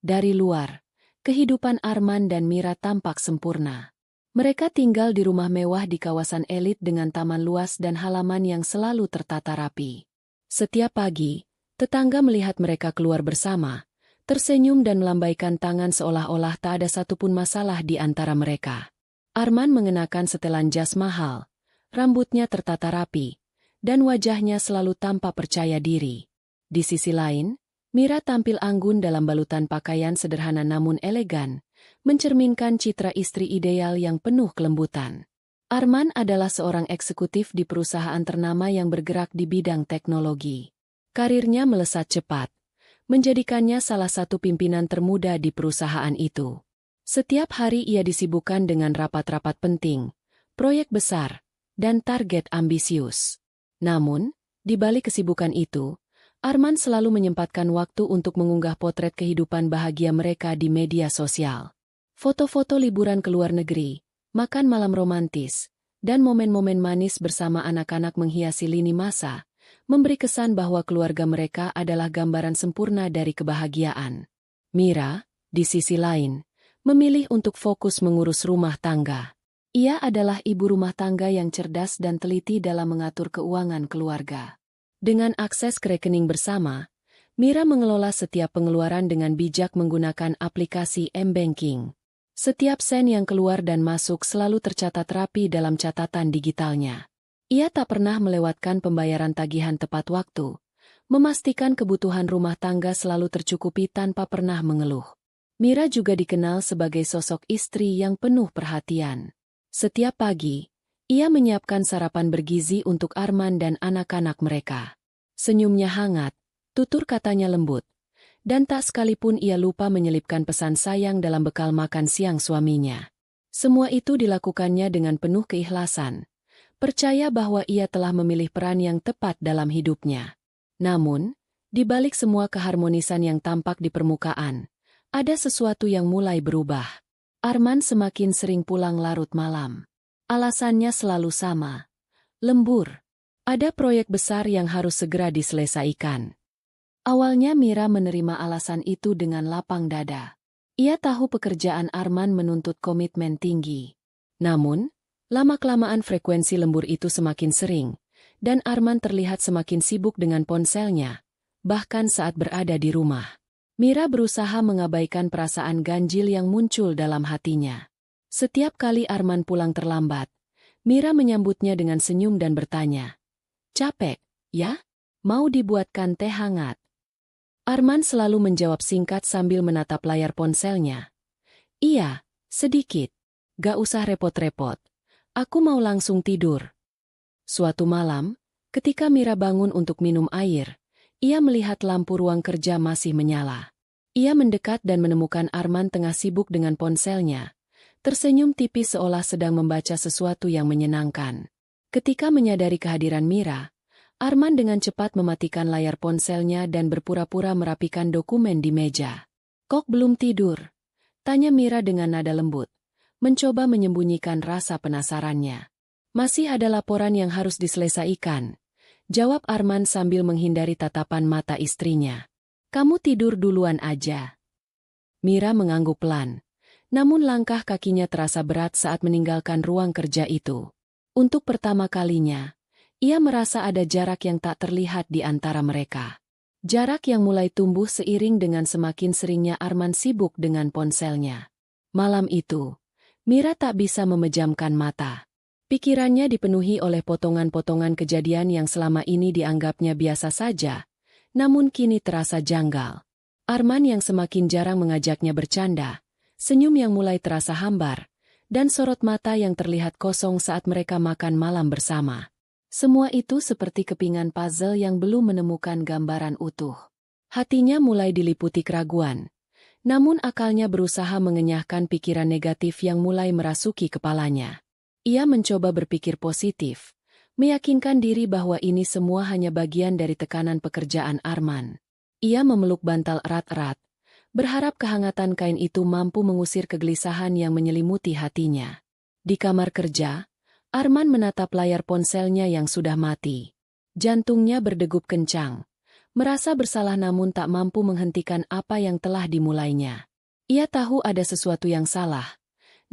Dari luar, kehidupan Arman dan Mira tampak sempurna. Mereka tinggal di rumah mewah di kawasan elit dengan taman luas dan halaman yang selalu tertata rapi. Setiap pagi, tetangga melihat mereka keluar bersama, tersenyum dan melambaikan tangan seolah-olah tak ada satupun masalah di antara mereka. Arman mengenakan setelan jas mahal, rambutnya tertata rapi, dan wajahnya selalu tampak percaya diri. Di sisi lain, Mira tampil anggun dalam balutan pakaian sederhana namun elegan, mencerminkan citra istri ideal yang penuh kelembutan. Arman adalah seorang eksekutif di perusahaan ternama yang bergerak di bidang teknologi. Karirnya melesat cepat, menjadikannya salah satu pimpinan termuda di perusahaan itu. Setiap hari ia disibukkan dengan rapat-rapat penting, proyek besar, dan target ambisius. Namun, di balik kesibukan itu, Arman selalu menyempatkan waktu untuk mengunggah potret kehidupan bahagia mereka di media sosial. Foto-foto liburan ke luar negeri, makan malam romantis, dan momen-momen manis bersama anak-anak menghiasi lini masa, memberi kesan bahwa keluarga mereka adalah gambaran sempurna dari kebahagiaan. Mira, di sisi lain, memilih untuk fokus mengurus rumah tangga. Ia adalah ibu rumah tangga yang cerdas dan teliti dalam mengatur keuangan keluarga. Dengan akses ke rekening bersama, Mira mengelola setiap pengeluaran dengan bijak menggunakan aplikasi M-Banking. Setiap sen yang keluar dan masuk selalu tercatat rapi dalam catatan digitalnya. Ia tak pernah melewatkan pembayaran tagihan tepat waktu, memastikan kebutuhan rumah tangga selalu tercukupi tanpa pernah mengeluh. Mira juga dikenal sebagai sosok istri yang penuh perhatian. Setiap pagi, ia menyiapkan sarapan bergizi untuk Arman dan anak-anak mereka. Senyumnya hangat, tutur katanya lembut, dan tak sekalipun ia lupa menyelipkan pesan sayang dalam bekal makan siang suaminya. Semua itu dilakukannya dengan penuh keikhlasan, percaya bahwa ia telah memilih peran yang tepat dalam hidupnya. Namun, di balik semua keharmonisan yang tampak di permukaan, ada sesuatu yang mulai berubah. Arman semakin sering pulang larut malam. Alasannya selalu sama. Lembur. Ada proyek besar yang harus segera diselesaikan. Awalnya Mira menerima alasan itu dengan lapang dada. Ia tahu pekerjaan Arman menuntut komitmen tinggi. Namun, lama-kelamaan frekuensi lembur itu semakin sering, dan Arman terlihat semakin sibuk dengan ponselnya, bahkan saat berada di rumah. Mira berusaha mengabaikan perasaan ganjil yang muncul dalam hatinya. Setiap kali Arman pulang terlambat, Mira menyambutnya dengan senyum dan bertanya, "Capek, ya? Mau dibuatkan teh hangat?" Arman selalu menjawab singkat sambil menatap layar ponselnya. "Iya, sedikit. Gak usah repot-repot. Aku mau langsung tidur." Suatu malam, ketika Mira bangun untuk minum air, ia melihat lampu ruang kerja masih menyala. Ia mendekat dan menemukan Arman tengah sibuk dengan ponselnya, tersenyum tipis seolah sedang membaca sesuatu yang menyenangkan. Ketika menyadari kehadiran Mira, Arman dengan cepat mematikan layar ponselnya dan berpura-pura merapikan dokumen di meja. "Kok belum tidur?" tanya Mira dengan nada lembut, mencoba menyembunyikan rasa penasarannya. "Masih ada laporan yang harus diselesaikan," jawab Arman sambil menghindari tatapan mata istrinya. "Kamu tidur duluan aja." Mira mengangguk pelan. Namun langkah kakinya terasa berat saat meninggalkan ruang kerja itu. Untuk pertama kalinya, ia merasa ada jarak yang tak terlihat di antara mereka. Jarak yang mulai tumbuh seiring dengan semakin seringnya Arman sibuk dengan ponselnya. Malam itu, Mira tak bisa memejamkan mata. Pikirannya dipenuhi oleh potongan-potongan kejadian yang selama ini dianggapnya biasa saja, namun kini terasa janggal. Arman yang semakin jarang mengajaknya bercanda, senyum yang mulai terasa hambar, dan sorot mata yang terlihat kosong saat mereka makan malam bersama. Semua itu seperti kepingan puzzle yang belum menemukan gambaran utuh. Hatinya mulai diliputi keraguan, namun akalnya berusaha mengenyahkan pikiran negatif yang mulai merasuki kepalanya. Ia mencoba berpikir positif, meyakinkan diri bahwa ini semua hanya bagian dari tekanan pekerjaan Arman. Ia memeluk bantal erat-erat, berharap kehangatan kain itu mampu mengusir kegelisahan yang menyelimuti hatinya. Di kamar kerja, Arman menatap layar ponselnya yang sudah mati. Jantungnya berdegup kencang, Merasa bersalah namun tak mampu menghentikan apa yang telah dimulainya. Ia tahu ada sesuatu yang salah.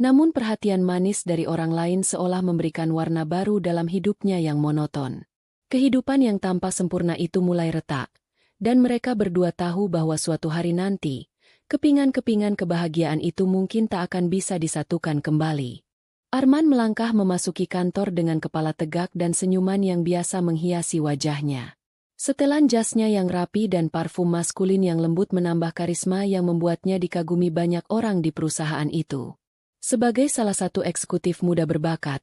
Namun perhatian manis dari orang lain seolah memberikan warna baru dalam hidupnya yang monoton. Kehidupan yang tampak sempurna itu mulai retak. Dan mereka berdua tahu bahwa suatu hari nanti, kepingan-kepingan kebahagiaan itu mungkin tak akan bisa disatukan kembali. Arman melangkah memasuki kantor dengan kepala tegak dan senyuman yang biasa menghiasi wajahnya. Setelan jasnya yang rapi dan parfum maskulin yang lembut menambah karisma yang membuatnya dikagumi banyak orang di perusahaan itu. Sebagai salah satu eksekutif muda berbakat,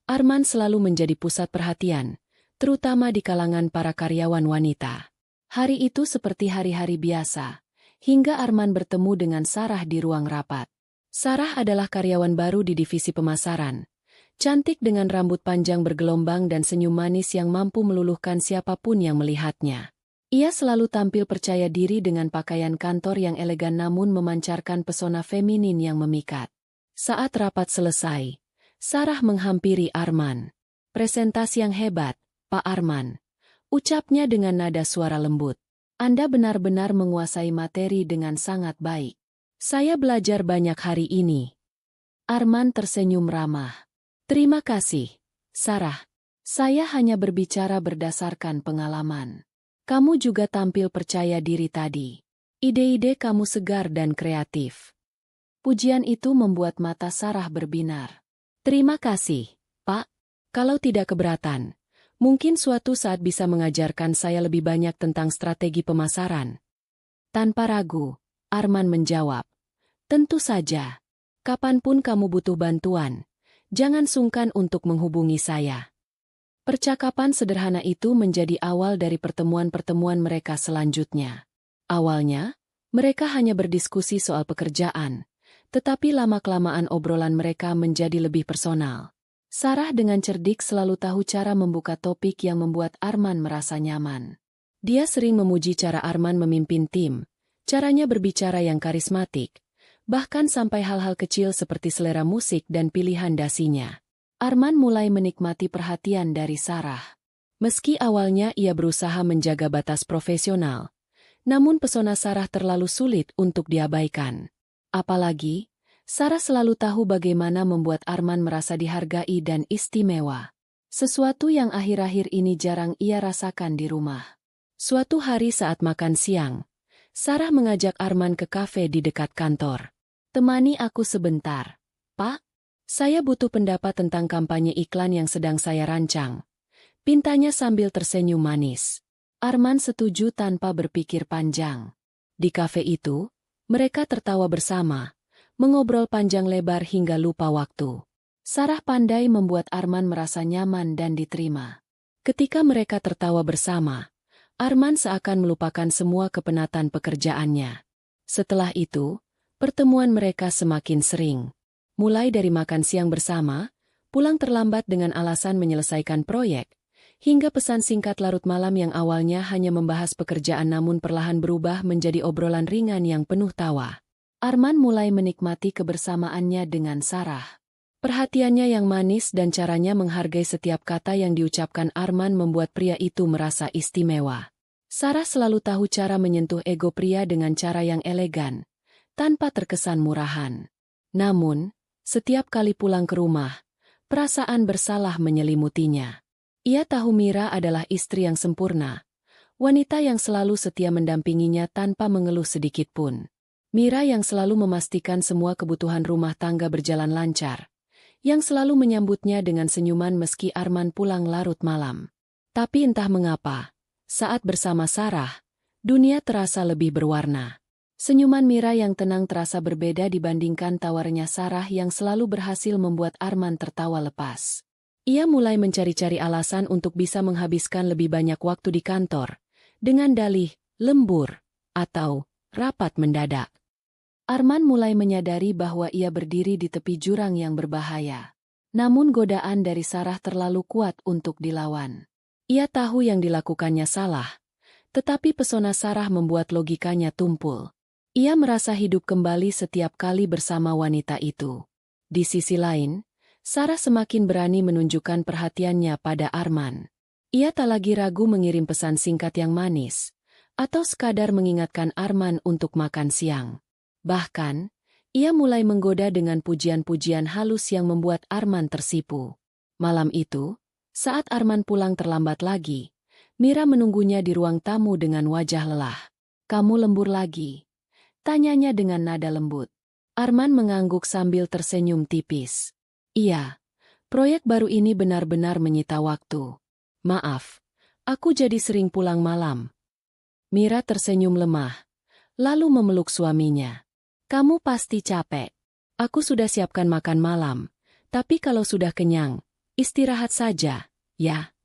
Arman selalu menjadi pusat perhatian, terutama di kalangan para karyawan wanita. Hari itu seperti hari-hari biasa, hingga Arman bertemu dengan Sarah di ruang rapat. Sarah adalah karyawan baru di divisi pemasaran. Cantik dengan rambut panjang bergelombang dan senyum manis yang mampu meluluhkan siapapun yang melihatnya. Ia selalu tampil percaya diri dengan pakaian kantor yang elegan namun memancarkan pesona feminin yang memikat. Saat rapat selesai, Sarah menghampiri Arman. "Presentasi yang hebat, Pak Arman," ucapnya dengan nada suara lembut. "Anda benar-benar menguasai materi dengan sangat baik. Saya belajar banyak hari ini." Arman tersenyum ramah. "Terima kasih, Sarah. Saya hanya berbicara berdasarkan pengalaman. Kamu juga tampil percaya diri tadi. Ide-ide kamu segar dan kreatif." Pujian itu membuat mata Sarah berbinar. "Terima kasih, Pak. Kalau tidak keberatan, mungkin suatu saat bisa mengajarkan saya lebih banyak tentang strategi pemasaran." Tanpa ragu, Arman menjawab, "Tentu saja. Kapanpun kamu butuh bantuan, jangan sungkan untuk menghubungi saya." Percakapan sederhana itu menjadi awal dari pertemuan-pertemuan mereka selanjutnya. Awalnya, mereka hanya berdiskusi soal pekerjaan, tetapi lama-kelamaan obrolan mereka menjadi lebih personal. Sarah dengan cerdik selalu tahu cara membuka topik yang membuat Arman merasa nyaman. Dia sering memuji cara Arman memimpin tim, caranya berbicara yang karismatik, bahkan sampai hal-hal kecil seperti selera musik dan pilihan dasinya. Arman mulai menikmati perhatian dari Sarah. Meski awalnya ia berusaha menjaga batas profesional, namun pesona Sarah terlalu sulit untuk diabaikan. Apalagi, Sarah selalu tahu bagaimana membuat Arman merasa dihargai dan istimewa. Sesuatu yang akhir-akhir ini jarang ia rasakan di rumah. Suatu hari saat makan siang, Sarah mengajak Arman ke kafe di dekat kantor. "Temani aku sebentar, Pak. Saya butuh pendapat tentang kampanye iklan yang sedang saya rancang," pintanya sambil tersenyum manis. Arman setuju tanpa berpikir panjang. Di kafe itu, mereka tertawa bersama, mengobrol panjang lebar hingga lupa waktu. Sarah pandai membuat Arman merasa nyaman dan diterima. Ketika mereka tertawa bersama, Arman seakan melupakan semua kepenatan pekerjaannya. Setelah itu, pertemuan mereka semakin sering. Mulai dari makan siang bersama, pulang terlambat dengan alasan menyelesaikan proyek, hingga pesan singkat larut malam yang awalnya hanya membahas pekerjaan namun perlahan berubah menjadi obrolan ringan yang penuh tawa. Arman mulai menikmati kebersamaannya dengan Sarah. Perhatiannya yang manis dan caranya menghargai setiap kata yang diucapkan Arman membuat pria itu merasa istimewa. Sarah selalu tahu cara menyentuh ego pria dengan cara yang elegan, tanpa terkesan murahan. Namun, setiap kali pulang ke rumah, perasaan bersalah menyelimutinya. Ia tahu Mira adalah istri yang sempurna, wanita yang selalu setia mendampinginya tanpa mengeluh sedikit pun. Mira yang selalu memastikan semua kebutuhan rumah tangga berjalan lancar, yang selalu menyambutnya dengan senyuman meski Arman pulang larut malam. Tapi entah mengapa, saat bersama Sarah, dunia terasa lebih berwarna. Senyuman Mira yang tenang terasa berbeda dibandingkan tawarnya Sarah yang selalu berhasil membuat Arman tertawa lepas. Ia mulai mencari-cari alasan untuk bisa menghabiskan lebih banyak waktu di kantor, dengan dalih, lembur, atau rapat mendadak. Arman mulai menyadari bahwa ia berdiri di tepi jurang yang berbahaya. Namun godaan dari Sarah terlalu kuat untuk dilawan. Ia tahu yang dilakukannya salah, tetapi pesona Sarah membuat logikanya tumpul. Ia merasa hidup kembali setiap kali bersama wanita itu. Di sisi lain, Sarah semakin berani menunjukkan perhatiannya pada Arman. Ia tak lagi ragu mengirim pesan singkat yang manis, atau sekadar mengingatkan Arman untuk makan siang. Bahkan, ia mulai menggoda dengan pujian-pujian halus yang membuat Arman tersipu. Malam itu, saat Arman pulang terlambat lagi, Mira menunggunya di ruang tamu dengan wajah lelah. "Kamu lembur lagi?" tanyanya dengan nada lembut. Arman mengangguk sambil tersenyum tipis. "Iya, proyek baru ini benar-benar menyita waktu. Maaf, aku jadi sering pulang malam." Mira tersenyum lemah, lalu memeluk suaminya. "Kamu pasti capek. Aku sudah siapkan makan malam, tapi kalau sudah kenyang, istirahat saja, ya."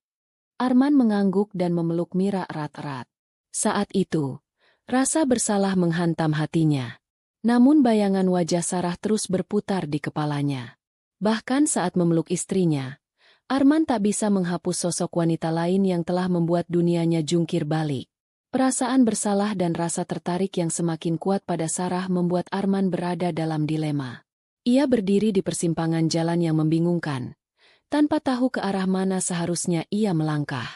Arman mengangguk dan memeluk Mira erat-erat. Saat itu, rasa bersalah menghantam hatinya. Namun bayangan wajah Sarah terus berputar di kepalanya. Bahkan saat memeluk istrinya, Arman tak bisa menghapus sosok wanita lain yang telah membuat dunianya jungkir balik. Perasaan bersalah dan rasa tertarik yang semakin kuat pada Sarah membuat Arman berada dalam dilema. Ia berdiri di persimpangan jalan yang membingungkan, tanpa tahu ke arah mana seharusnya ia melangkah.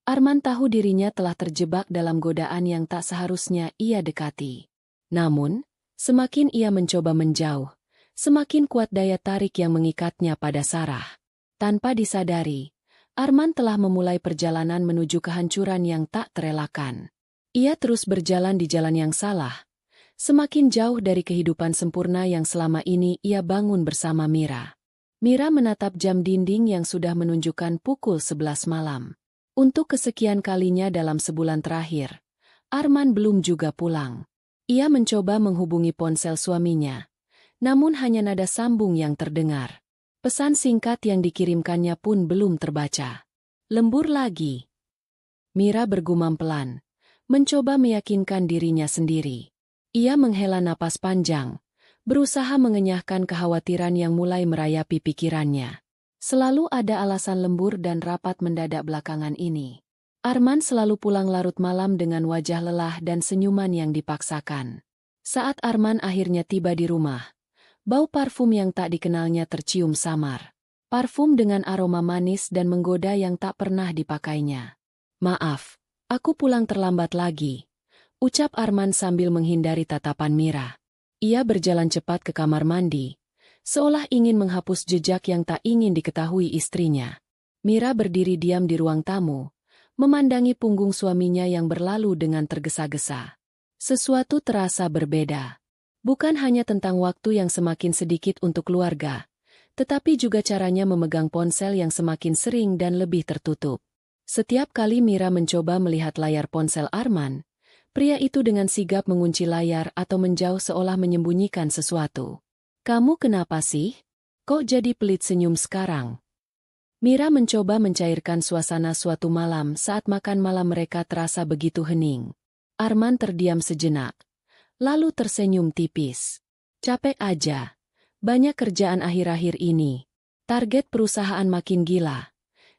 Arman tahu dirinya telah terjebak dalam godaan yang tak seharusnya ia dekati. Namun, semakin ia mencoba menjauh, semakin kuat daya tarik yang mengikatnya pada Sarah. Tanpa disadari, Arman telah memulai perjalanan menuju kehancuran yang tak terelakkan. Ia terus berjalan di jalan yang salah, semakin jauh dari kehidupan sempurna yang selama ini ia bangun bersama Mira. Mira menatap jam dinding yang sudah menunjukkan pukul 11 malam. Untuk kesekian kalinya dalam sebulan terakhir, Arman belum juga pulang. Ia mencoba menghubungi ponsel suaminya, namun hanya nada sambung yang terdengar. Pesan singkat yang dikirimkannya pun belum terbaca. "Lembur lagi." Mira bergumam pelan, mencoba meyakinkan dirinya sendiri. Ia menghela napas panjang, berusaha mengenyahkan kekhawatiran yang mulai merayapi pikirannya. Selalu ada alasan lembur dan rapat mendadak belakangan ini. Arman selalu pulang larut malam dengan wajah lelah dan senyuman yang dipaksakan. Saat Arman akhirnya tiba di rumah, bau parfum yang tak dikenalnya tercium samar. Parfum dengan aroma manis dan menggoda yang tak pernah dipakainya. "Maaf, aku pulang terlambat lagi," ucap Arman sambil menghindari tatapan Mira. Ia berjalan cepat ke kamar mandi, seolah ingin menghapus jejak yang tak ingin diketahui istrinya. Mira berdiri diam di ruang tamu, memandangi punggung suaminya yang berlalu dengan tergesa-gesa. Sesuatu terasa berbeda. Bukan hanya tentang waktu yang semakin sedikit untuk keluarga, tetapi juga caranya memegang ponsel yang semakin sering dan lebih tertutup. Setiap kali Mira mencoba melihat layar ponsel Arman, pria itu dengan sigap mengunci layar atau menjauh seolah menyembunyikan sesuatu. "Kamu kenapa sih? Kok jadi pelit senyum sekarang?" Mira mencoba mencairkan suasana suatu malam saat makan malam mereka terasa begitu hening. Arman terdiam sejenak, lalu tersenyum tipis. "Capek aja. Banyak kerjaan akhir-akhir ini. Target perusahaan makin gila,"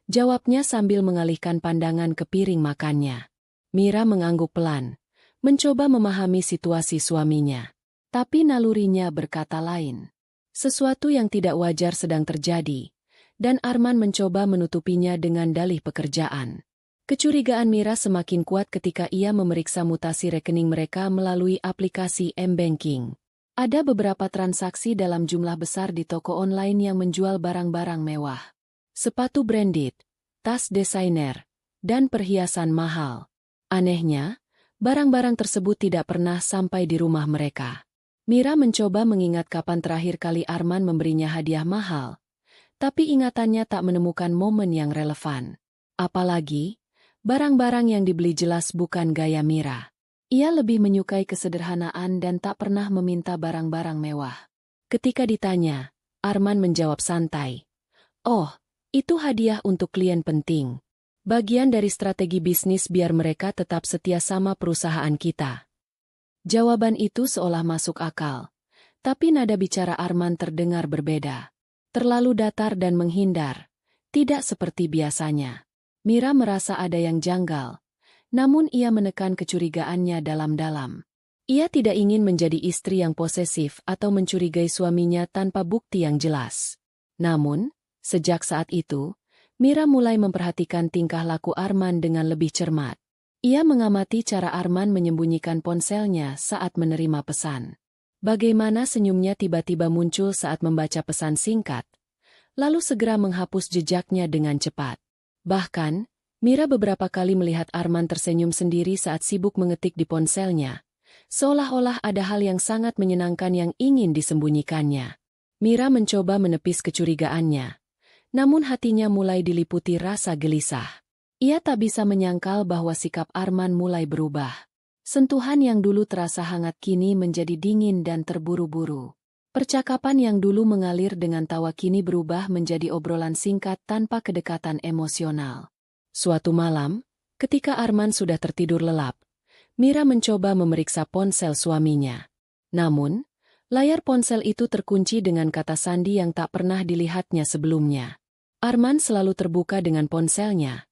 jawabnya sambil mengalihkan pandangan ke piring makannya. Mira mengangguk pelan, mencoba memahami situasi suaminya. Tapi nalurinya berkata lain. Sesuatu yang tidak wajar sedang terjadi, dan Arman mencoba menutupinya dengan dalih pekerjaan. Kecurigaan Mira semakin kuat ketika ia memeriksa mutasi rekening mereka melalui aplikasi M-Banking. Ada beberapa transaksi dalam jumlah besar di toko online yang menjual barang-barang mewah. Sepatu branded, tas desainer, dan perhiasan mahal. Anehnya, barang-barang tersebut tidak pernah sampai di rumah mereka. Mira mencoba mengingat kapan terakhir kali Arman memberinya hadiah mahal, tapi ingatannya tak menemukan momen yang relevan. Apalagi, barang-barang yang dibeli jelas bukan gaya Mira. Ia lebih menyukai kesederhanaan dan tak pernah meminta barang-barang mewah. Ketika ditanya, Arman menjawab santai, "Oh, itu hadiah untuk klien penting. Bagian dari strategi bisnis biar mereka tetap setia sama perusahaan kita." Jawaban itu seolah masuk akal, tapi nada bicara Arman terdengar berbeda. Terlalu datar dan menghindar, tidak seperti biasanya. Mira merasa ada yang janggal, namun ia menekan kecurigaannya dalam-dalam. Ia tidak ingin menjadi istri yang posesif atau mencurigai suaminya tanpa bukti yang jelas. Namun, sejak saat itu, Mira mulai memperhatikan tingkah laku Arman dengan lebih cermat. Ia mengamati cara Arman menyembunyikan ponselnya saat menerima pesan. Bagaimana senyumnya tiba-tiba muncul saat membaca pesan singkat, lalu segera menghapus jejaknya dengan cepat. Bahkan, Mira beberapa kali melihat Arman tersenyum sendiri saat sibuk mengetik di ponselnya, seolah-olah ada hal yang sangat menyenangkan yang ingin disembunyikannya. Mira mencoba menepis kecurigaannya, namun hatinya mulai diliputi rasa gelisah. Ia tak bisa menyangkal bahwa sikap Arman mulai berubah. Sentuhan yang dulu terasa hangat kini menjadi dingin dan terburu-buru. Percakapan yang dulu mengalir dengan tawa kini berubah menjadi obrolan singkat tanpa kedekatan emosional. Suatu malam, ketika Arman sudah tertidur lelap, Mira mencoba memeriksa ponsel suaminya. Namun, layar ponsel itu terkunci dengan kata sandi yang tak pernah dilihatnya sebelumnya. Arman selalu terbuka dengan ponselnya.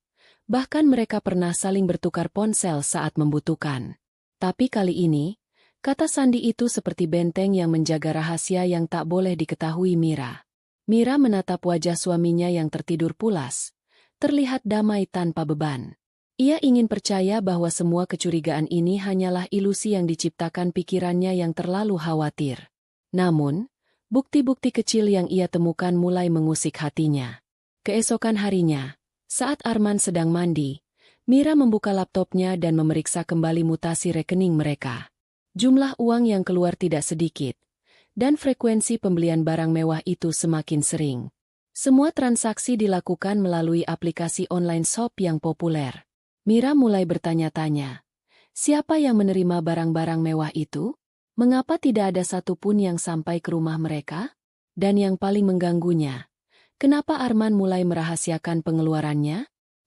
Bahkan mereka pernah saling bertukar ponsel saat membutuhkan. Tapi kali ini, kata sandi itu seperti benteng yang menjaga rahasia yang tak boleh diketahui Mira. Mira menatap wajah suaminya yang tertidur pulas, terlihat damai tanpa beban. Ia ingin percaya bahwa semua kecurigaan ini hanyalah ilusi yang diciptakan pikirannya yang terlalu khawatir. Namun, bukti-bukti kecil yang ia temukan mulai mengusik hatinya. Keesokan harinya, saat Arman sedang mandi, Mira membuka laptopnya dan memeriksa kembali mutasi rekening mereka. Jumlah uang yang keluar tidak sedikit, dan frekuensi pembelian barang mewah itu semakin sering. Semua transaksi dilakukan melalui aplikasi online shop yang populer. Mira mulai bertanya-tanya, siapa yang menerima barang-barang mewah itu? Mengapa tidak ada satupun yang sampai ke rumah mereka? Dan yang paling mengganggunya, kenapa Arman mulai merahasiakan pengeluarannya?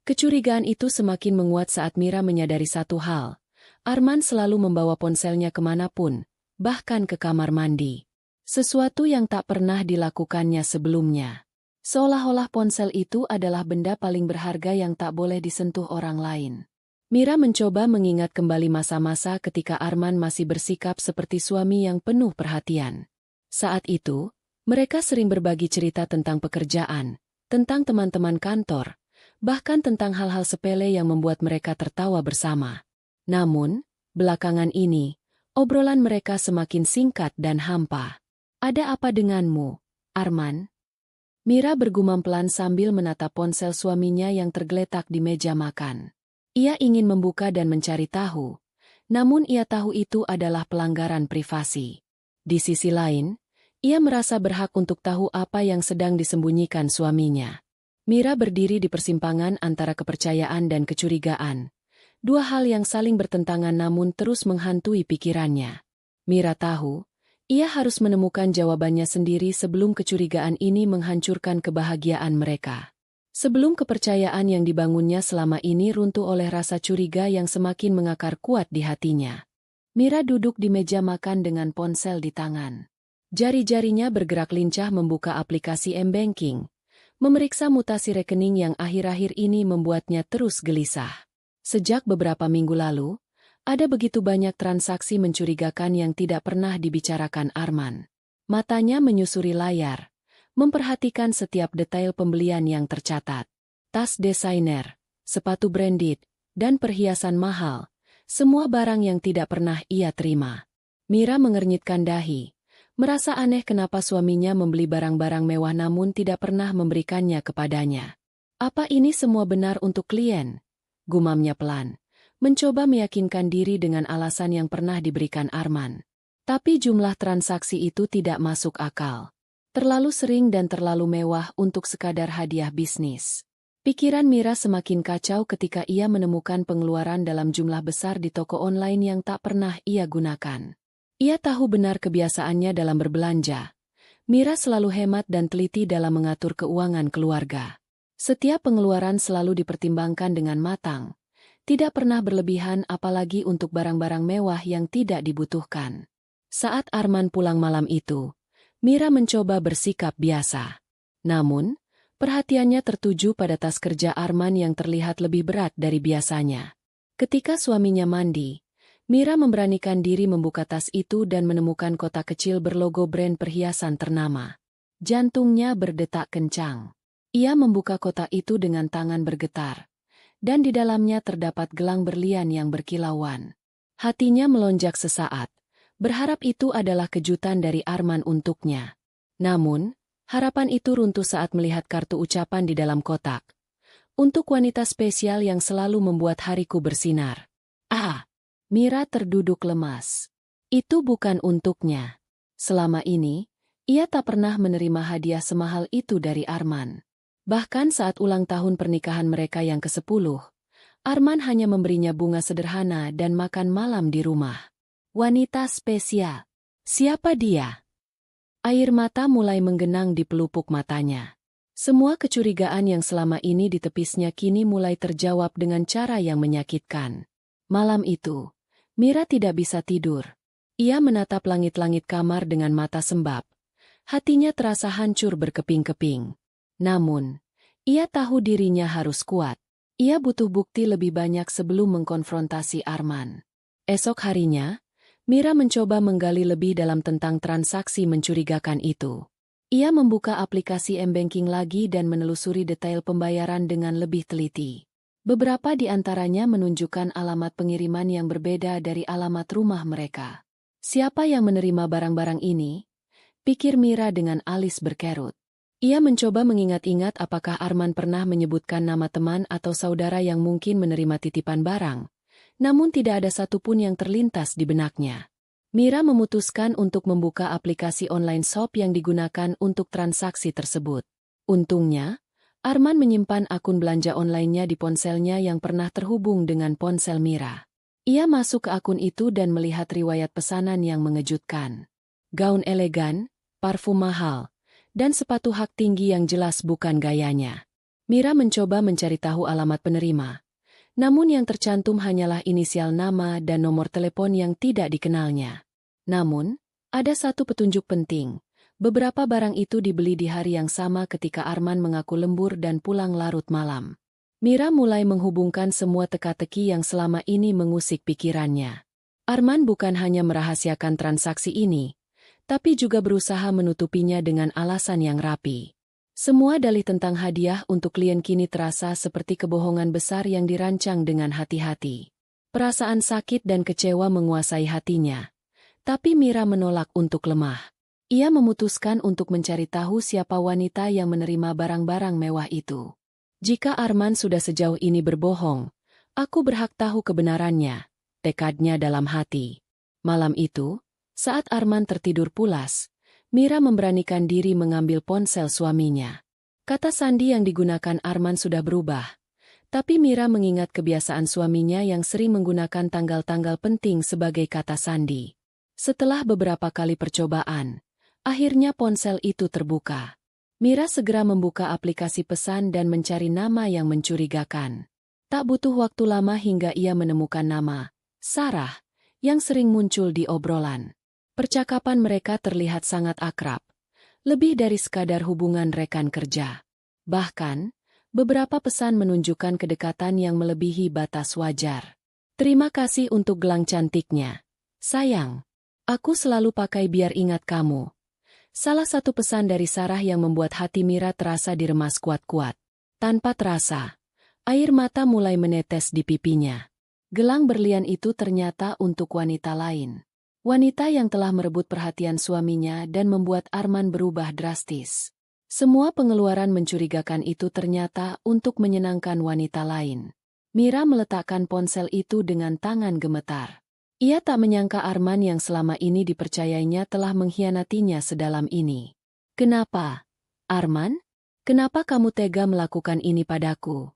Kecurigaan itu semakin menguat saat Mira menyadari satu hal. Arman selalu membawa ponselnya kemanapun, bahkan ke kamar mandi. Sesuatu yang tak pernah dilakukannya sebelumnya. Seolah-olah ponsel itu adalah benda paling berharga yang tak boleh disentuh orang lain. Mira mencoba mengingat kembali masa-masa ketika Arman masih bersikap seperti suami yang penuh perhatian. Saat itu, mereka sering berbagi cerita tentang pekerjaan, tentang teman-teman kantor, bahkan tentang hal-hal sepele yang membuat mereka tertawa bersama. Namun, belakangan ini, obrolan mereka semakin singkat dan hampa. Ada apa denganmu, Arman? Mira bergumam pelan sambil menatap ponsel suaminya yang tergeletak di meja makan. Ia ingin membuka dan mencari tahu, namun ia tahu itu adalah pelanggaran privasi. Di sisi lain, ia merasa berhak untuk tahu apa yang sedang disembunyikan suaminya. Mira berdiri di persimpangan antara kepercayaan dan kecurigaan. Dua hal yang saling bertentangan namun terus menghantui pikirannya. Mira tahu, ia harus menemukan jawabannya sendiri sebelum kecurigaan ini menghancurkan kebahagiaan mereka. Sebelum kepercayaan yang dibangunnya selama ini runtuh oleh rasa curiga yang semakin mengakar kuat di hatinya. Mira duduk di meja makan dengan ponsel di tangan. Jari-jarinya bergerak lincah membuka aplikasi M-Banking, memeriksa mutasi rekening yang akhir-akhir ini membuatnya terus gelisah. Sejak beberapa minggu lalu, ada begitu banyak transaksi mencurigakan yang tidak pernah dibicarakan Arman. Matanya menyusuri layar, memperhatikan setiap detail pembelian yang tercatat. Tas desainer, sepatu branded, dan perhiasan mahal, semua barang yang tidak pernah ia terima. Mira mengernyitkan dahi, merasa aneh kenapa suaminya membeli barang-barang mewah namun tidak pernah memberikannya kepadanya. Apa ini semua benar untuk klien? Gumamnya pelan, mencoba meyakinkan diri dengan alasan yang pernah diberikan Arman. Tapi jumlah transaksi itu tidak masuk akal. Terlalu sering dan terlalu mewah untuk sekadar hadiah bisnis. Pikiran Mira semakin kacau ketika ia menemukan pengeluaran dalam jumlah besar di toko online yang tak pernah ia gunakan. Ia tahu benar kebiasaannya dalam berbelanja. Mira selalu hemat dan teliti dalam mengatur keuangan keluarga. Setiap pengeluaran selalu dipertimbangkan dengan matang. Tidak pernah berlebihan apalagi untuk barang-barang mewah yang tidak dibutuhkan. Saat Arman pulang malam itu, Mira mencoba bersikap biasa. Namun, perhatiannya tertuju pada tas kerja Arman yang terlihat lebih berat dari biasanya. Ketika suaminya mandi, Mira memberanikan diri membuka tas itu dan menemukan kotak kecil berlogo brand perhiasan ternama. Jantungnya berdetak kencang. Ia membuka kotak itu dengan tangan bergetar. dan di dalamnya terdapat gelang berlian yang berkilauan. Hatinya melonjak sesaat, berharap itu adalah kejutan dari Arman untuknya. Namun, harapan itu runtuh saat melihat kartu ucapan di dalam kotak. Untuk wanita spesial yang selalu membuat hariku bersinar. Ah! Mira terduduk lemas. Itu bukan untuknya. Selama ini, ia tak pernah menerima hadiah semahal itu dari Arman. Bahkan saat ulang tahun pernikahan mereka yang ke-10, Arman hanya memberinya bunga sederhana dan makan malam di rumah. Wanita spesial. Siapa dia? Air mata mulai menggenang di pelupuk matanya. Semua kecurigaan yang selama ini ditepisnya kini mulai terjawab dengan cara yang menyakitkan. Malam itu, Mira tidak bisa tidur. Ia menatap langit-langit kamar dengan mata sembab. Hatinya terasa hancur berkeping-keping. Namun, ia tahu dirinya harus kuat. Ia butuh bukti lebih banyak sebelum mengkonfrontasi Arman. Esok harinya, Mira mencoba menggali lebih dalam tentang transaksi mencurigakan itu. Ia membuka aplikasi M-Banking lagi dan menelusuri detail pembayaran dengan lebih teliti. Beberapa di antaranya menunjukkan alamat pengiriman yang berbeda dari alamat rumah mereka. Siapa yang menerima barang-barang ini? Pikir Mira dengan alis berkerut. Ia mencoba mengingat-ingat apakah Arman pernah menyebutkan nama teman atau saudara yang mungkin menerima titipan barang. Namun tidak ada satupun yang terlintas di benaknya. Mira memutuskan untuk membuka aplikasi online shop yang digunakan untuk transaksi tersebut. Untungnya, Arman menyimpan akun belanja online-nya di ponselnya yang pernah terhubung dengan ponsel Mira. Ia masuk ke akun itu dan melihat riwayat pesanan yang mengejutkan. Gaun elegan, parfum mahal, dan sepatu hak tinggi yang jelas bukan gayanya. Mira mencoba mencari tahu alamat penerima. Namun yang tercantum hanyalah inisial nama dan nomor telepon yang tidak dikenalnya. Namun, ada satu petunjuk penting. Beberapa barang itu dibeli di hari yang sama ketika Arman mengaku lembur dan pulang larut malam. Mira mulai menghubungkan semua teka-teki yang selama ini mengusik pikirannya. Arman bukan hanya merahasiakan transaksi ini, tapi juga berusaha menutupinya dengan alasan yang rapi. Semua dalih tentang hadiah untuk klien kini terasa seperti kebohongan besar yang dirancang dengan hati-hati. Perasaan sakit dan kecewa menguasai hatinya. Tapi Mira menolak untuk lemah. Ia memutuskan untuk mencari tahu siapa wanita yang menerima barang-barang mewah itu. Jika Arman sudah sejauh ini berbohong, aku berhak tahu kebenarannya, tekadnya dalam hati. Malam itu, saat Arman tertidur pulas, Mira memberanikan diri mengambil ponsel suaminya. Kata sandi yang digunakan Arman sudah berubah, tapi Mira mengingat kebiasaan suaminya yang sering menggunakan tanggal-tanggal penting sebagai kata sandi. Setelah beberapa kali percobaan, akhirnya ponsel itu terbuka. Mira segera membuka aplikasi pesan dan mencari nama yang mencurigakan. Tak butuh waktu lama hingga ia menemukan nama Sarah yang sering muncul di obrolan. Percakapan mereka terlihat sangat akrab, lebih dari sekadar hubungan rekan kerja. Bahkan, beberapa pesan menunjukkan kedekatan yang melebihi batas wajar. Terima kasih untuk gelang cantiknya. Sayang, aku selalu pakai biar ingat kamu. Salah satu pesan dari Sarah yang membuat hati Mira terasa diremas kuat-kuat. Tanpa terasa, air mata mulai menetes di pipinya. Gelang berlian itu ternyata untuk wanita lain. Wanita yang telah merebut perhatian suaminya dan membuat Arman berubah drastis. Semua pengeluaran mencurigakan itu ternyata untuk menyenangkan wanita lain. Mira meletakkan ponsel itu dengan tangan gemetar. Ia tak menyangka Arman yang selama ini dipercayainya telah mengkhianatinya sedalam ini. Kenapa? Arman? Kenapa kamu tega melakukan ini padaku?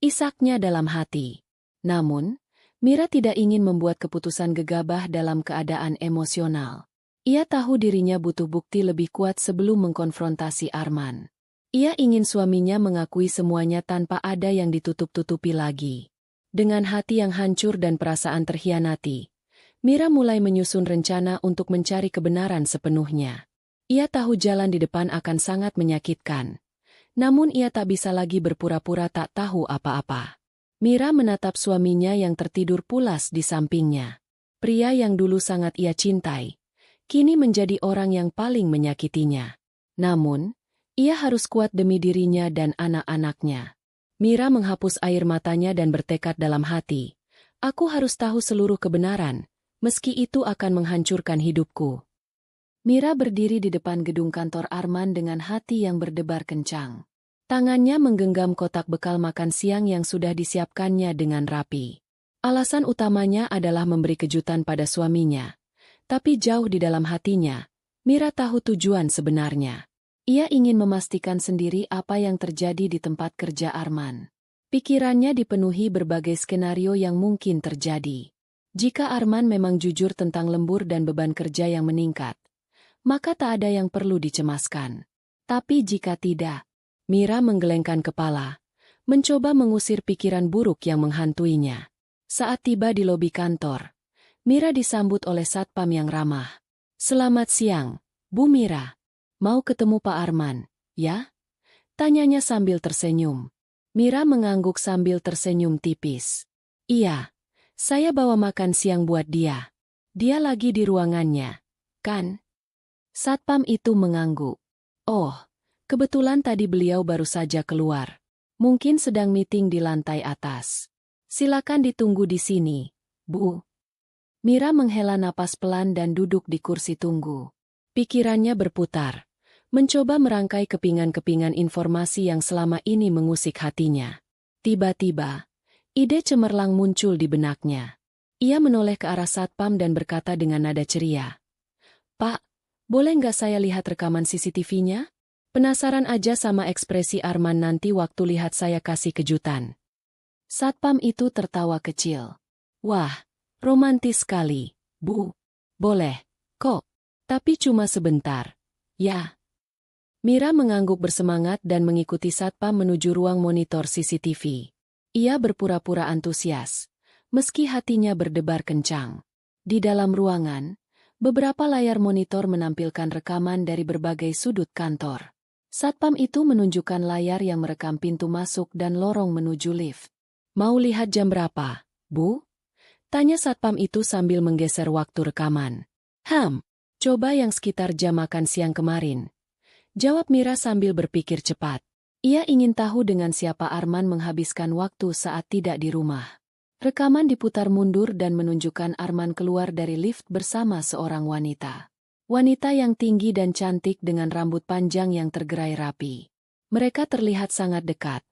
Isaknya dalam hati. Namun, Mira tidak ingin membuat keputusan gegabah dalam keadaan emosional. Ia tahu dirinya butuh bukti lebih kuat sebelum mengkonfrontasi Arman. Ia ingin suaminya mengakui semuanya tanpa ada yang ditutup-tutupi lagi. Dengan hati yang hancur dan perasaan terhianati, Mira mulai menyusun rencana untuk mencari kebenaran sepenuhnya. Ia tahu jalan di depan akan sangat menyakitkan. Namun ia tak bisa lagi berpura-pura tak tahu apa-apa. Mira menatap suaminya yang tertidur pulas di sampingnya. Pria yang dulu sangat ia cintai, kini menjadi orang yang paling menyakitinya. Namun, ia harus kuat demi dirinya dan anak-anaknya. Mira menghapus air matanya dan bertekad dalam hati. Aku harus tahu seluruh kebenaran, meski itu akan menghancurkan hidupku. Mira berdiri di depan gedung kantor Arman dengan hati yang berdebar kencang. Tangannya menggenggam kotak bekal makan siang yang sudah disiapkannya dengan rapi. Alasan utamanya adalah memberi kejutan pada suaminya. Tapi jauh di dalam hatinya, Mira tahu tujuan sebenarnya. Ia ingin memastikan sendiri apa yang terjadi di tempat kerja Arman. Pikirannya dipenuhi berbagai skenario yang mungkin terjadi. Jika Arman memang jujur tentang lembur dan beban kerja yang meningkat, maka tak ada yang perlu dicemaskan. Tapi jika tidak, Mira menggelengkan kepala, mencoba mengusir pikiran buruk yang menghantuinya. Saat tiba di lobi kantor, Mira disambut oleh satpam yang ramah. "Selamat siang, Bu Mira. Mau ketemu Pak Arman, ya?" Tanyanya sambil tersenyum. Mira mengangguk sambil tersenyum tipis. "Iya, saya bawa makan siang buat dia. Dia lagi di ruangannya, kan?" Satpam itu mengangguk. "Oh, kebetulan tadi beliau baru saja keluar. Mungkin sedang meeting di lantai atas. Silakan ditunggu di sini, Bu." Mira menghela napas pelan dan duduk di kursi tunggu. Pikirannya berputar, mencoba merangkai kepingan-kepingan informasi yang selama ini mengusik hatinya. Tiba-tiba, ide cemerlang muncul di benaknya. Ia menoleh ke arah satpam dan berkata dengan nada ceria, "Pak, boleh nggak saya lihat rekaman CCTV-nya? Penasaran aja sama ekspresi Arman nanti waktu lihat saya kasih kejutan." Satpam itu tertawa kecil. "Wah, romantis sekali, Bu. Boleh, kok. Tapi cuma sebentar, ya." Mira mengangguk bersemangat dan mengikuti satpam menuju ruang monitor CCTV. Ia berpura-pura antusias, meski hatinya berdebar kencang. Di dalam ruangan, beberapa layar monitor menampilkan rekaman dari berbagai sudut kantor. Satpam itu menunjukkan layar yang merekam pintu masuk dan lorong menuju lift. "Mau lihat jam berapa, Bu?" tanya satpam itu sambil menggeser waktu rekaman. Coba yang sekitar jam makan siang kemarin," jawab Mira sambil berpikir cepat. Ia ingin tahu dengan siapa Arman menghabiskan waktu saat tidak di rumah. Rekaman diputar mundur dan menunjukkan Arman keluar dari lift bersama seorang wanita. Wanita yang tinggi dan cantik dengan rambut panjang yang tergerai rapi. Mereka terlihat sangat dekat,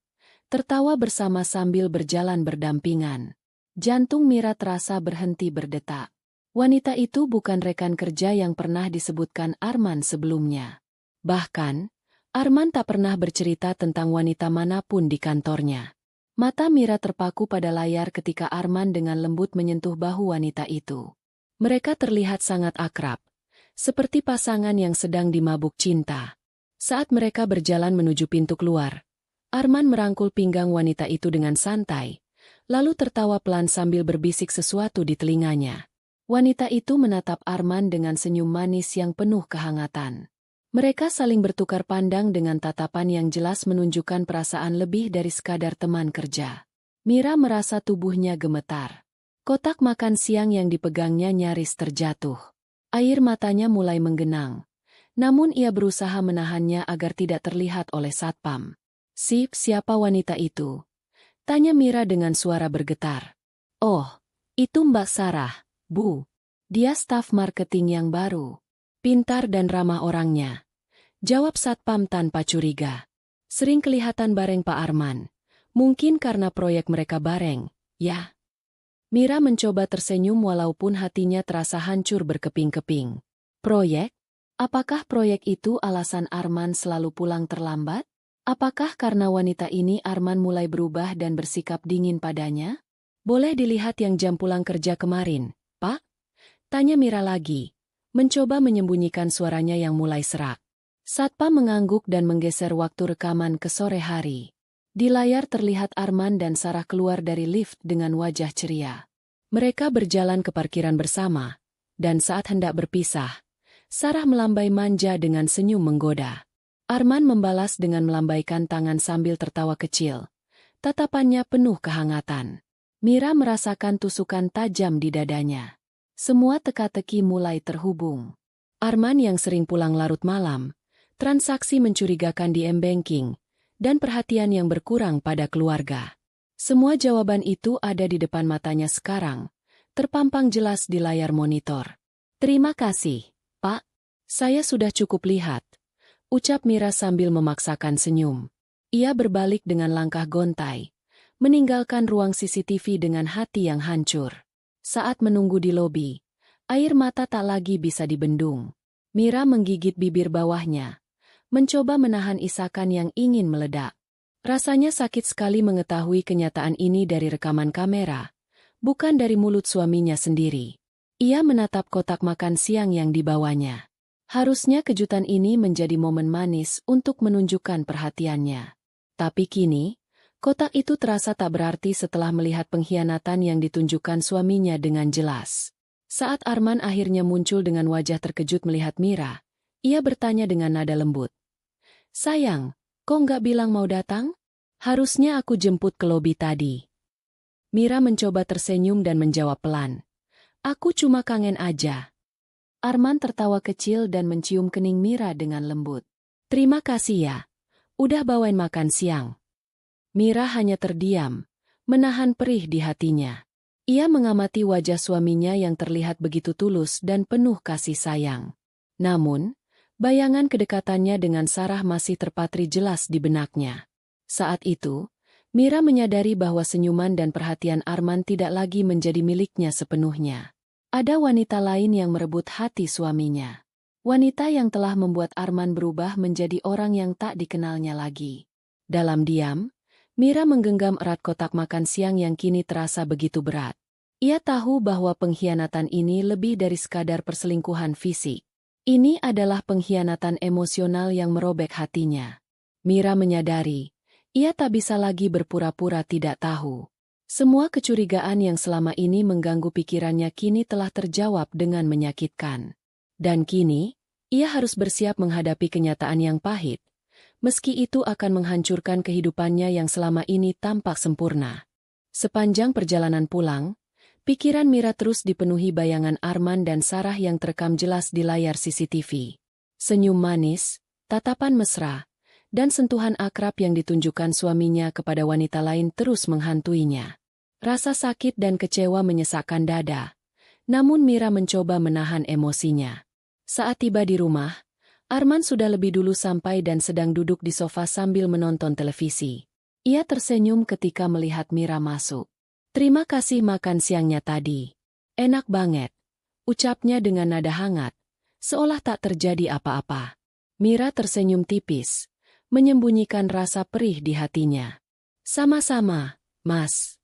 tertawa bersama sambil berjalan berdampingan. Jantung Mira terasa berhenti berdetak. Wanita itu bukan rekan kerja yang pernah disebutkan Arman sebelumnya. Bahkan, Arman tak pernah bercerita tentang wanita manapun di kantornya. Mata Mira terpaku pada layar ketika Arman dengan lembut menyentuh bahu wanita itu. Mereka terlihat sangat akrab, seperti pasangan yang sedang dimabuk cinta. Saat mereka berjalan menuju pintu keluar, Arman merangkul pinggang wanita itu dengan santai, lalu tertawa pelan sambil berbisik sesuatu di telinganya. Wanita itu menatap Arman dengan senyum manis yang penuh kehangatan. Mereka saling bertukar pandang dengan tatapan yang jelas menunjukkan perasaan lebih dari sekadar teman kerja. Mira merasa tubuhnya gemetar. Kotak makan siang yang dipegangnya nyaris terjatuh. Air matanya mulai menggenang. Namun ia berusaha menahannya agar tidak terlihat oleh satpam. Siapa wanita itu?" tanya Mira dengan suara bergetar. "Oh, itu Mbak Sarah, Bu. Dia staf marketing yang baru. Pintar dan ramah orangnya," jawab satpam tanpa curiga. "Sering kelihatan bareng Pak Arman. Mungkin karena proyek mereka bareng, ya?" Mira mencoba tersenyum walaupun hatinya terasa hancur berkeping-keping. "Proyek? Apakah proyek itu alasan Arman selalu pulang terlambat? Apakah karena wanita ini Arman mulai berubah dan bersikap dingin padanya? Boleh dilihat yang jam pulang kerja kemarin, Pak?" tanya Mira lagi, mencoba menyembunyikan suaranya yang mulai serak. Satpam mengangguk dan menggeser waktu rekaman ke sore hari. Di layar terlihat Arman dan Sarah keluar dari lift dengan wajah ceria. Mereka berjalan ke parkiran bersama, dan saat hendak berpisah, Sarah melambai manja dengan senyum menggoda. Arman membalas dengan melambaikan tangan sambil tertawa kecil. Tatapannya penuh kehangatan. Mira merasakan tusukan tajam di dadanya. Semua teka-teki mulai terhubung. Arman yang sering pulang larut malam, transaksi mencurigakan di m-banking, dan perhatian yang berkurang pada keluarga. Semua jawaban itu ada di depan matanya sekarang, terpampang jelas di layar monitor. "Terima kasih, Pak. Saya sudah cukup lihat," ucap Mira sambil memaksakan senyum. Ia berbalik dengan langkah gontai, meninggalkan ruang CCTV dengan hati yang hancur. Saat menunggu di lobi, air mata tak lagi bisa dibendung. Mira menggigit bibir bawahnya, mencoba menahan isakan yang ingin meledak. Rasanya sakit sekali mengetahui kenyataan ini dari rekaman kamera, bukan dari mulut suaminya sendiri. Ia menatap kotak makan siang yang dibawanya. Harusnya kejutan ini menjadi momen manis untuk menunjukkan perhatiannya. Tapi kini, kotak itu terasa tak berarti setelah melihat pengkhianatan yang ditunjukkan suaminya dengan jelas. Saat Arman akhirnya muncul dengan wajah terkejut melihat Mira, ia bertanya dengan nada lembut. "Sayang, kok nggak bilang mau datang? Harusnya aku jemput ke lobi tadi." Mira mencoba tersenyum dan menjawab pelan. "Aku cuma kangen aja." Arman tertawa kecil dan mencium kening Mira dengan lembut. "Terima kasih ya, udah bawain makan siang." Mira hanya terdiam, menahan perih di hatinya. Ia mengamati wajah suaminya yang terlihat begitu tulus dan penuh kasih sayang. Namun, bayangan kedekatannya dengan Sarah masih terpatri jelas di benaknya. Saat itu, Mira menyadari bahwa senyuman dan perhatian Arman tidak lagi menjadi miliknya sepenuhnya. Ada wanita lain yang merebut hati suaminya. Wanita yang telah membuat Arman berubah menjadi orang yang tak dikenalnya lagi. Dalam diam, Mira menggenggam erat kotak makan siang yang kini terasa begitu berat. Ia tahu bahwa pengkhianatan ini lebih dari sekadar perselingkuhan fisik. Ini adalah pengkhianatan emosional yang merobek hatinya. Mira menyadari, ia tak bisa lagi berpura-pura tidak tahu. Semua kecurigaan yang selama ini mengganggu pikirannya kini telah terjawab dengan menyakitkan. Dan kini, ia harus bersiap menghadapi kenyataan yang pahit. Meski itu akan menghancurkan kehidupannya yang selama ini tampak sempurna. Sepanjang perjalanan pulang, pikiran Mira terus dipenuhi bayangan Arman dan Sarah yang terekam jelas di layar CCTV. Senyum manis, tatapan mesra, dan sentuhan akrab yang ditunjukkan suaminya kepada wanita lain terus menghantuinya. Rasa sakit dan kecewa menyesakkan dada. Namun Mira mencoba menahan emosinya. Saat tiba di rumah, Arman sudah lebih dulu sampai dan sedang duduk di sofa sambil menonton televisi. Ia tersenyum ketika melihat Mira masuk. "Terima kasih makan siangnya tadi. Enak banget," ucapnya dengan nada hangat, seolah tak terjadi apa-apa. Mira tersenyum tipis, menyembunyikan rasa perih di hatinya. "Sama-sama, Mas,"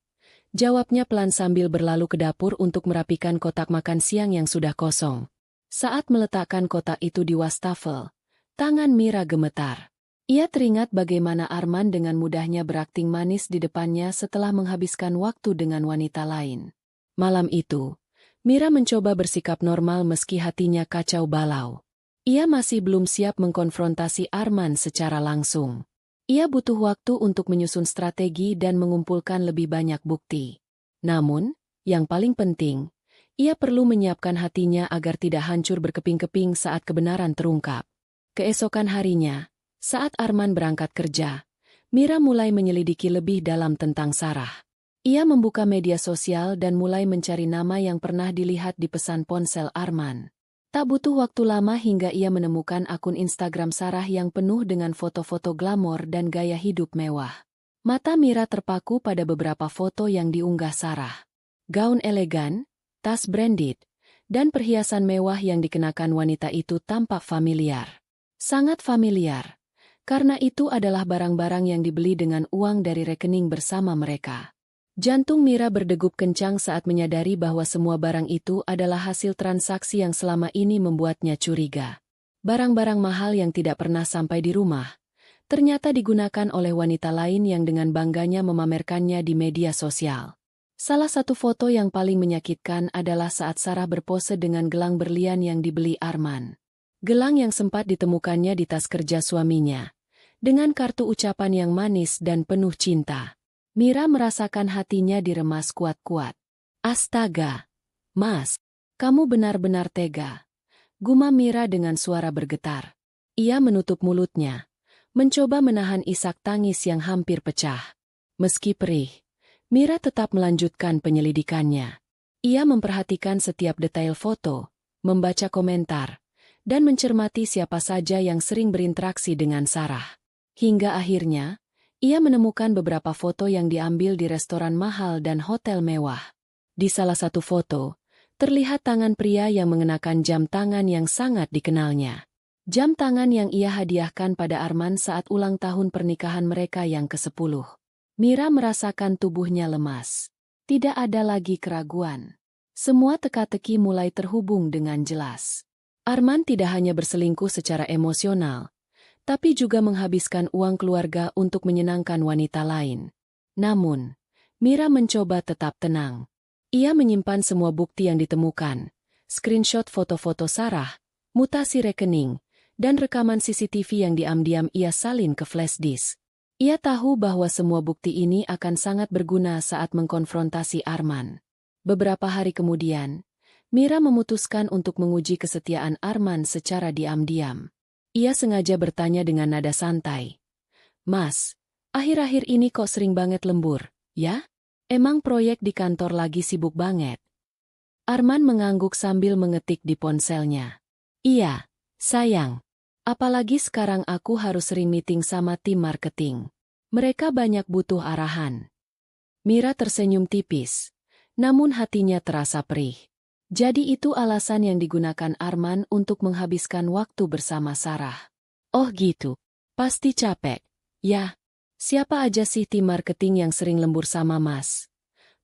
jawabnya pelan sambil berlalu ke dapur untuk merapikan kotak makan siang yang sudah kosong. Saat meletakkan kotak itu di wastafel, tangan Mira gemetar. Ia teringat bagaimana Arman dengan mudahnya berakting manis di depannya setelah menghabiskan waktu dengan wanita lain. Malam itu, Mira mencoba bersikap normal meski hatinya kacau balau. Ia masih belum siap mengkonfrontasi Arman secara langsung. Ia butuh waktu untuk menyusun strategi dan mengumpulkan lebih banyak bukti. Namun, yang paling penting, ia perlu menyiapkan hatinya agar tidak hancur berkeping-keping saat kebenaran terungkap. Keesokan harinya, saat Arman berangkat kerja, Mira mulai menyelidiki lebih dalam tentang Sarah. Ia membuka media sosial dan mulai mencari nama yang pernah dilihat di pesan ponsel Arman. Tak butuh waktu lama hingga ia menemukan akun Instagram Sarah yang penuh dengan foto-foto glamor dan gaya hidup mewah. Mata Mira terpaku pada beberapa foto yang diunggah Sarah. Gaun elegan, tas branded, dan perhiasan mewah yang dikenakan wanita itu tampak familiar. Sangat familiar, karena itu adalah barang-barang yang dibeli dengan uang dari rekening bersama mereka. Jantung Mira berdegup kencang saat menyadari bahwa semua barang itu adalah hasil transaksi yang selama ini membuatnya curiga. Barang-barang mahal yang tidak pernah sampai di rumah, ternyata digunakan oleh wanita lain yang dengan bangganya memamerkannya di media sosial. Salah satu foto yang paling menyakitkan adalah saat Sarah berpose dengan gelang berlian yang dibeli Arman. Gelang yang sempat ditemukannya di tas kerja suaminya, dengan kartu ucapan yang manis dan penuh cinta. Mira merasakan hatinya diremas kuat-kuat. "Astaga, Mas, kamu benar-benar tega," gumam Mira dengan suara bergetar. Ia menutup mulutnya, mencoba menahan isak tangis yang hampir pecah. Meski perih, Mira tetap melanjutkan penyelidikannya. Ia memperhatikan setiap detail foto, membaca komentar, dan mencermati siapa saja yang sering berinteraksi dengan Sarah. Hingga akhirnya, ia menemukan beberapa foto yang diambil di restoran mahal dan hotel mewah. Di salah satu foto, terlihat tangan pria yang mengenakan jam tangan yang sangat dikenalnya. Jam tangan yang ia hadiahkan pada Arman saat ulang tahun pernikahan mereka yang ke-10. Mira merasakan tubuhnya lemas. Tidak ada lagi keraguan. Semua teka-teki mulai terhubung dengan jelas. Arman tidak hanya berselingkuh secara emosional, tapi juga menghabiskan uang keluarga untuk menyenangkan wanita lain. Namun, Mira mencoba tetap tenang. Ia menyimpan semua bukti yang ditemukan, screenshot foto-foto Sarah, mutasi rekening, dan rekaman CCTV yang diam-diam ia salin ke flash disk. Ia tahu bahwa semua bukti ini akan sangat berguna saat mengkonfrontasi Arman. Beberapa hari kemudian, Mira memutuskan untuk menguji kesetiaan Arman secara diam-diam. Ia sengaja bertanya dengan nada santai. "Mas, akhir-akhir ini kok sering banget lembur, ya? Emang proyek di kantor lagi sibuk banget?" Arman mengangguk sambil mengetik di ponselnya. "Iya, sayang. Apalagi sekarang aku harus sering meeting sama tim marketing. Mereka banyak butuh arahan." Mira tersenyum tipis, namun hatinya terasa perih. Jadi itu alasan yang digunakan Arman untuk menghabiskan waktu bersama Sarah. Oh gitu. Pasti capek. Ya, siapa aja sih tim marketing yang sering lembur sama Mas?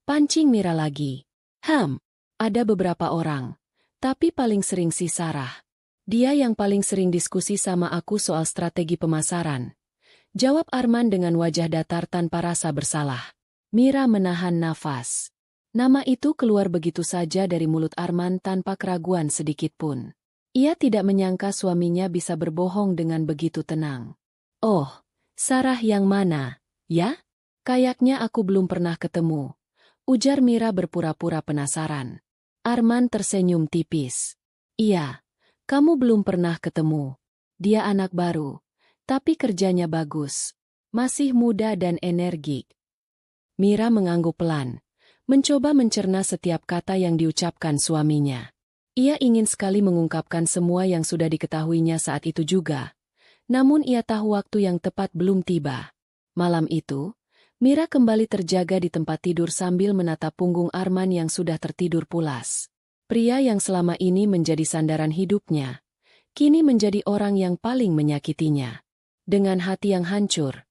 Pancing Mira lagi. Ada beberapa orang. Tapi paling sering si Sarah. Dia yang paling sering diskusi sama aku soal strategi pemasaran. Jawab Arman dengan wajah datar tanpa rasa bersalah. Mira menahan nafas. Nama itu keluar begitu saja dari mulut Arman tanpa keraguan sedikitpun. Ia tidak menyangka suaminya bisa berbohong dengan begitu tenang. "Oh, Sarah yang mana, ya? Kayaknya aku belum pernah ketemu," ujar Mira berpura-pura penasaran. Arman tersenyum tipis. "Iya. Kamu belum pernah ketemu. Dia anak baru, tapi kerjanya bagus. Masih muda dan energik." Mira mengangguk pelan, mencoba mencerna setiap kata yang diucapkan suaminya. Ia ingin sekali mengungkapkan semua yang sudah diketahuinya saat itu juga. Namun ia tahu waktu yang tepat belum tiba. Malam itu, Mira kembali terjaga di tempat tidur sambil menatap punggung Arman yang sudah tertidur pulas. Pria yang selama ini menjadi sandaran hidupnya, kini menjadi orang yang paling menyakitinya. Dengan hati yang hancur,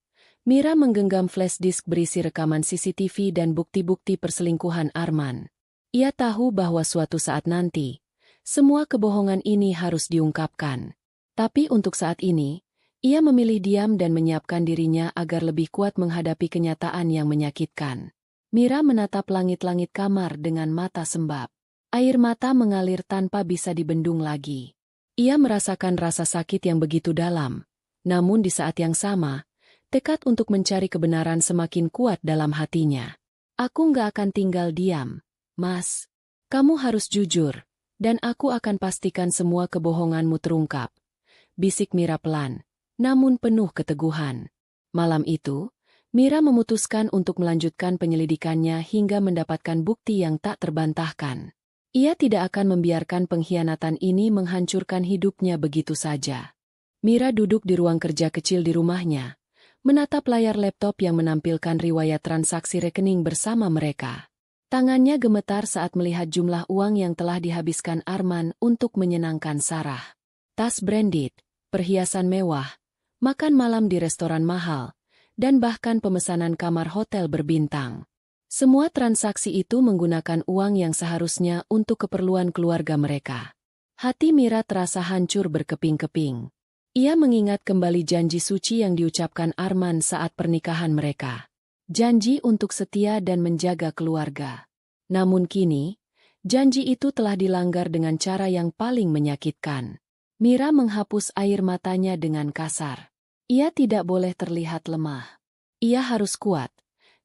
Mira menggenggam flash disk berisi rekaman CCTV dan bukti-bukti perselingkuhan Arman. Ia tahu bahwa suatu saat nanti, semua kebohongan ini harus diungkapkan. Tapi untuk saat ini, ia memilih diam dan menyiapkan dirinya agar lebih kuat menghadapi kenyataan yang menyakitkan. Mira menatap langit-langit kamar dengan mata sembab. Air mata mengalir tanpa bisa dibendung lagi. Ia merasakan rasa sakit yang begitu dalam, namun di saat yang sama, tekad untuk mencari kebenaran semakin kuat dalam hatinya. "Aku nggak akan tinggal diam, Mas. Kamu harus jujur, dan aku akan pastikan semua kebohonganmu terungkap," bisik Mira pelan, namun penuh keteguhan. Malam itu, Mira memutuskan untuk melanjutkan penyelidikannya hingga mendapatkan bukti yang tak terbantahkan. Ia tidak akan membiarkan pengkhianatan ini menghancurkan hidupnya begitu saja. Mira duduk di ruang kerja kecil di rumahnya, menatap layar laptop yang menampilkan riwayat transaksi rekening bersama mereka. Tangannya gemetar saat melihat jumlah uang yang telah dihabiskan Arman untuk menyenangkan Sarah. Tas branded, perhiasan mewah, makan malam di restoran mahal, dan bahkan pemesanan kamar hotel berbintang. Semua transaksi itu menggunakan uang yang seharusnya untuk keperluan keluarga mereka. Hati Mira terasa hancur berkeping-keping. Ia mengingat kembali janji suci yang diucapkan Arman saat pernikahan mereka. Janji untuk setia dan menjaga keluarga. Namun kini, janji itu telah dilanggar dengan cara yang paling menyakitkan. Mira menghapus air matanya dengan kasar. Ia tidak boleh terlihat lemah. Ia harus kuat.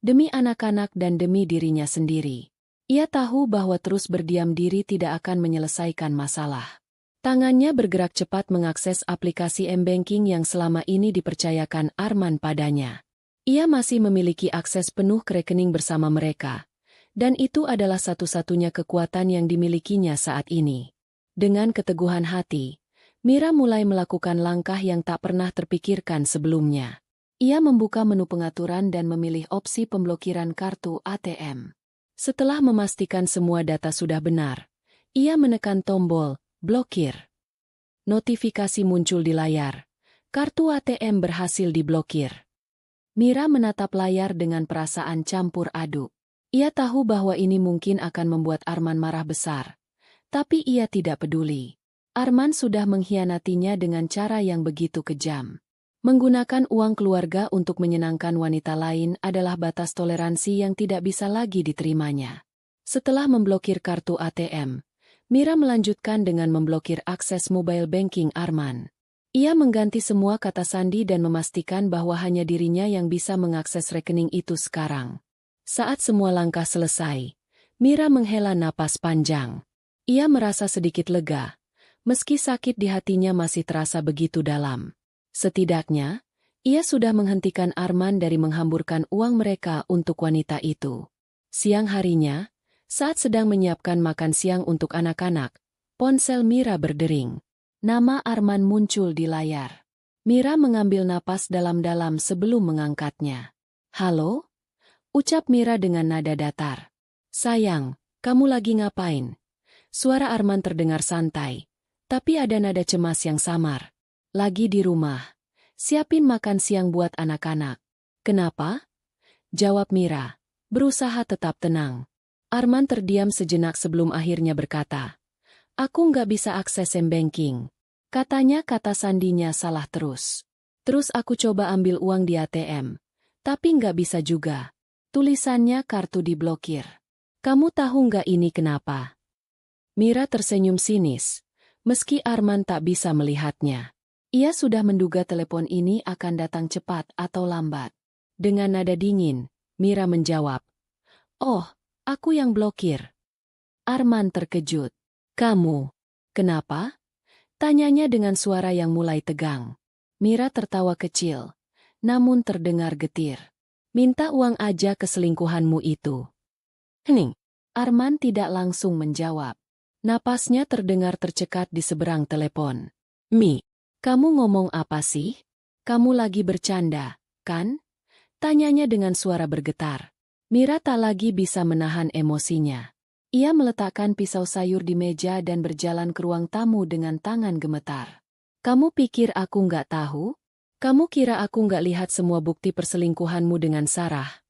Demi anak-anak dan demi dirinya sendiri. Ia tahu bahwa terus berdiam diri tidak akan menyelesaikan masalah. Tangannya bergerak cepat mengakses aplikasi M-Banking yang selama ini dipercayakan Arman padanya. Ia masih memiliki akses penuh ke rekening bersama mereka. Dan itu adalah satu-satunya kekuatan yang dimilikinya saat ini. Dengan keteguhan hati, Mira mulai melakukan langkah yang tak pernah terpikirkan sebelumnya. Ia membuka menu pengaturan dan memilih opsi pemblokiran kartu ATM. Setelah memastikan semua data sudah benar, ia menekan tombol blokir. Notifikasi muncul di layar. Kartu ATM berhasil diblokir. Mira menatap layar dengan perasaan campur aduk. Ia tahu bahwa ini mungkin akan membuat Arman marah besar. Tapi ia tidak peduli. Arman sudah mengkhianatinya dengan cara yang begitu kejam. Menggunakan uang keluarga untuk menyenangkan wanita lain adalah batas toleransi yang tidak bisa lagi diterimanya. Setelah memblokir kartu ATM, Mira melanjutkan dengan memblokir akses mobile banking Arman. Ia mengganti semua kata sandi dan memastikan bahwa hanya dirinya yang bisa mengakses rekening itu sekarang. Saat semua langkah selesai, Mira menghela napas panjang. Ia merasa sedikit lega, meski sakit di hatinya masih terasa begitu dalam. Setidaknya, ia sudah menghentikan Arman dari menghamburkan uang mereka untuk wanita itu. Siang harinya, saat sedang menyiapkan makan siang untuk anak-anak, ponsel Mira berdering. Nama Arman muncul di layar. Mira mengambil napas dalam-dalam sebelum mengangkatnya. "Halo?" ucap Mira dengan nada datar. "Sayang, kamu lagi ngapain?" Suara Arman terdengar santai, tapi ada nada cemas yang samar. "Lagi di rumah. Siapin makan siang buat anak-anak." "Kenapa?" jawab Mira, berusaha tetap tenang. Arman terdiam sejenak sebelum akhirnya berkata, "Aku nggak bisa akses M-Banking." Katanya kata sandinya salah terus. "Terus aku coba ambil uang di ATM. Tapi nggak bisa juga. Tulisannya kartu diblokir." "Kamu tahu nggak ini kenapa?" Mira tersenyum sinis, meski Arman tak bisa melihatnya. Ia sudah menduga telepon ini akan datang cepat atau lambat. Dengan nada dingin, Mira menjawab, "Oh, aku yang blokir." Arman terkejut. "Kamu? Kenapa?" tanyanya dengan suara yang mulai tegang. Mira tertawa kecil, namun terdengar getir. "Minta uang aja keselingkuhanmu itu." "Hening." Arman tidak langsung menjawab. Napasnya terdengar tercekat di seberang telepon. "Mi, kamu ngomong apa sih? Kamu lagi bercanda, kan?" tanyanya dengan suara bergetar. Mira tak lagi bisa menahan emosinya. Ia meletakkan pisau sayur di meja dan berjalan ke ruang tamu dengan tangan gemetar. "Kamu pikir aku nggak tahu? Kamu kira aku nggak lihat semua bukti perselingkuhanmu dengan Sarah?"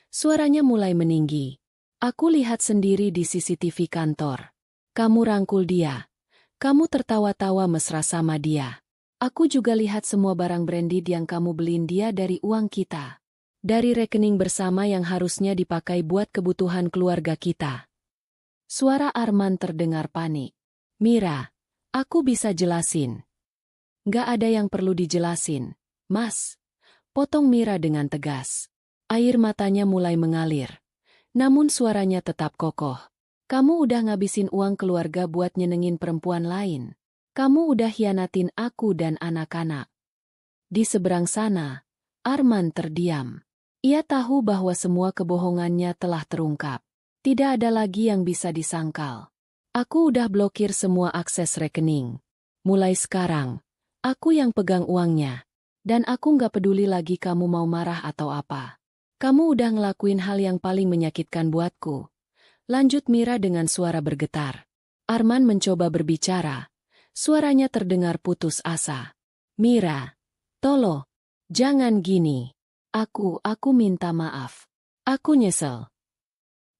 Suaranya mulai meninggi. "Aku lihat sendiri di CCTV kantor. Kamu rangkul dia. Kamu tertawa-tawa mesra sama dia. Aku juga lihat semua barang branded yang kamu beliin dia dari uang kita. Dari rekening bersama yang harusnya dipakai buat kebutuhan keluarga kita." Suara Arman terdengar panik. "Mira, aku bisa jelasin." "Nggak ada yang perlu dijelasin, Mas." potong Mira dengan tegas. Air matanya mulai mengalir. Namun suaranya tetap kokoh. "Kamu udah ngabisin uang keluarga buat nyenengin perempuan lain. Kamu udah hianatin aku dan anak-anak." Di seberang sana, Arman terdiam. Ia tahu bahwa semua kebohongannya telah terungkap. Tidak ada lagi yang bisa disangkal. "Aku udah blokir semua akses rekening. Mulai sekarang, aku yang pegang uangnya. Dan aku nggak peduli lagi kamu mau marah atau apa. Kamu udah ngelakuin hal yang paling menyakitkan buatku." Lanjut Mira dengan suara bergetar. Arman mencoba berbicara. Suaranya terdengar putus asa. "Mira, tolong, jangan gini. Aku minta maaf. Aku nyesel."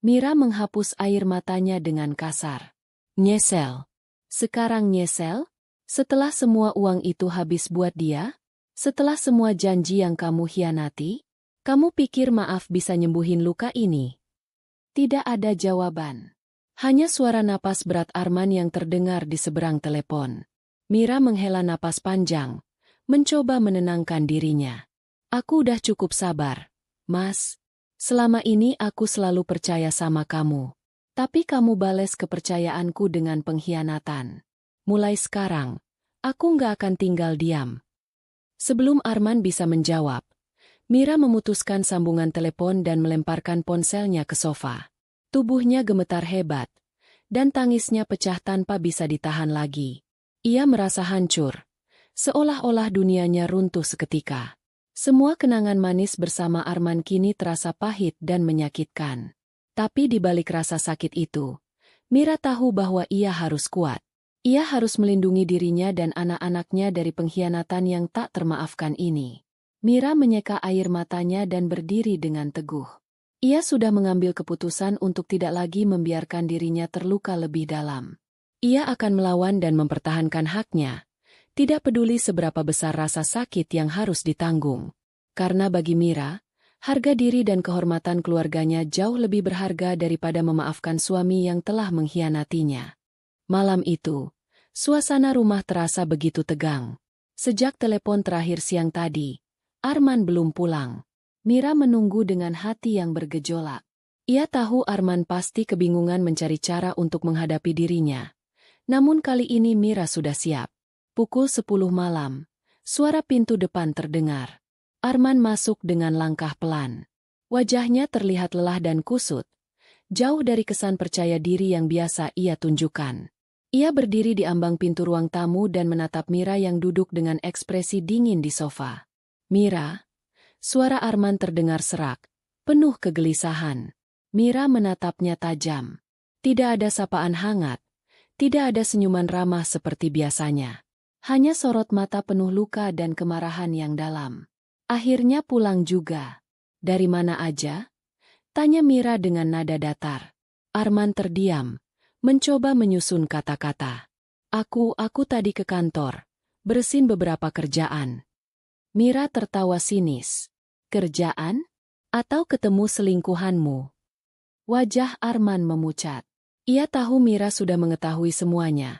Mira menghapus air matanya dengan kasar. "Nyesel? Sekarang nyesel? Setelah semua uang itu habis buat dia? Setelah semua janji yang kamu hianati? Kamu pikir maaf bisa nyembuhin luka ini?" Tidak ada jawaban. Hanya suara napas berat Arman yang terdengar di seberang telepon. Mira menghela napas panjang, mencoba menenangkan dirinya. "Aku udah cukup sabar, Mas. Selama ini aku selalu percaya sama kamu. Tapi kamu bales kepercayaanku dengan pengkhianatan. mulai sekarang, aku nggak akan tinggal diam. Sebelum Arman bisa menjawab, Mira memutuskan sambungan telepon dan melemparkan ponselnya ke sofa. Tubuhnya gemetar hebat, dan tangisnya pecah tanpa bisa ditahan lagi. Ia merasa hancur, seolah-olah dunianya runtuh seketika. Semua kenangan manis bersama Arman kini terasa pahit dan menyakitkan. Tapi di balik rasa sakit itu, Mira tahu bahwa ia harus kuat. Ia harus melindungi dirinya dan anak-anaknya dari pengkhianatan yang tak termaafkan ini. Mira menyeka air matanya dan berdiri dengan teguh. Ia sudah mengambil keputusan untuk tidak lagi membiarkan dirinya terluka lebih dalam. Ia akan melawan dan mempertahankan haknya, tidak peduli seberapa besar rasa sakit yang harus ditanggung. Karena bagi Mira, harga diri dan kehormatan keluarganya jauh lebih berharga daripada memaafkan suami yang telah mengkhianatinya. Malam itu, suasana rumah terasa begitu tegang. Sejak telepon terakhir siang tadi, Arman belum pulang. Mira menunggu dengan hati yang bergejolak. Ia tahu Arman pasti kebingungan mencari cara untuk menghadapi dirinya. Namun kali ini Mira sudah siap. Pukul 10 malam, suara pintu depan terdengar. Arman masuk dengan langkah pelan. Wajahnya terlihat lelah dan kusut, jauh dari kesan percaya diri yang biasa ia tunjukkan. Ia berdiri di ambang pintu ruang tamu dan menatap Mira yang duduk dengan ekspresi dingin di sofa. "Mira?" Suara Arman terdengar serak, penuh kegelisahan. Mira menatapnya tajam. Tidak ada sapaan hangat, tidak ada senyuman ramah seperti biasanya. Hanya sorot mata penuh luka dan kemarahan yang dalam. "Akhirnya pulang juga. Dari mana aja?" tanya Mira dengan nada datar. Arman terdiam, mencoba menyusun kata-kata. Aku tadi ke kantor, beresin beberapa kerjaan." Mira tertawa sinis. "Kerjaan? Atau ketemu selingkuhanmu?" Wajah Arman memucat. Ia tahu Mira sudah mengetahui semuanya.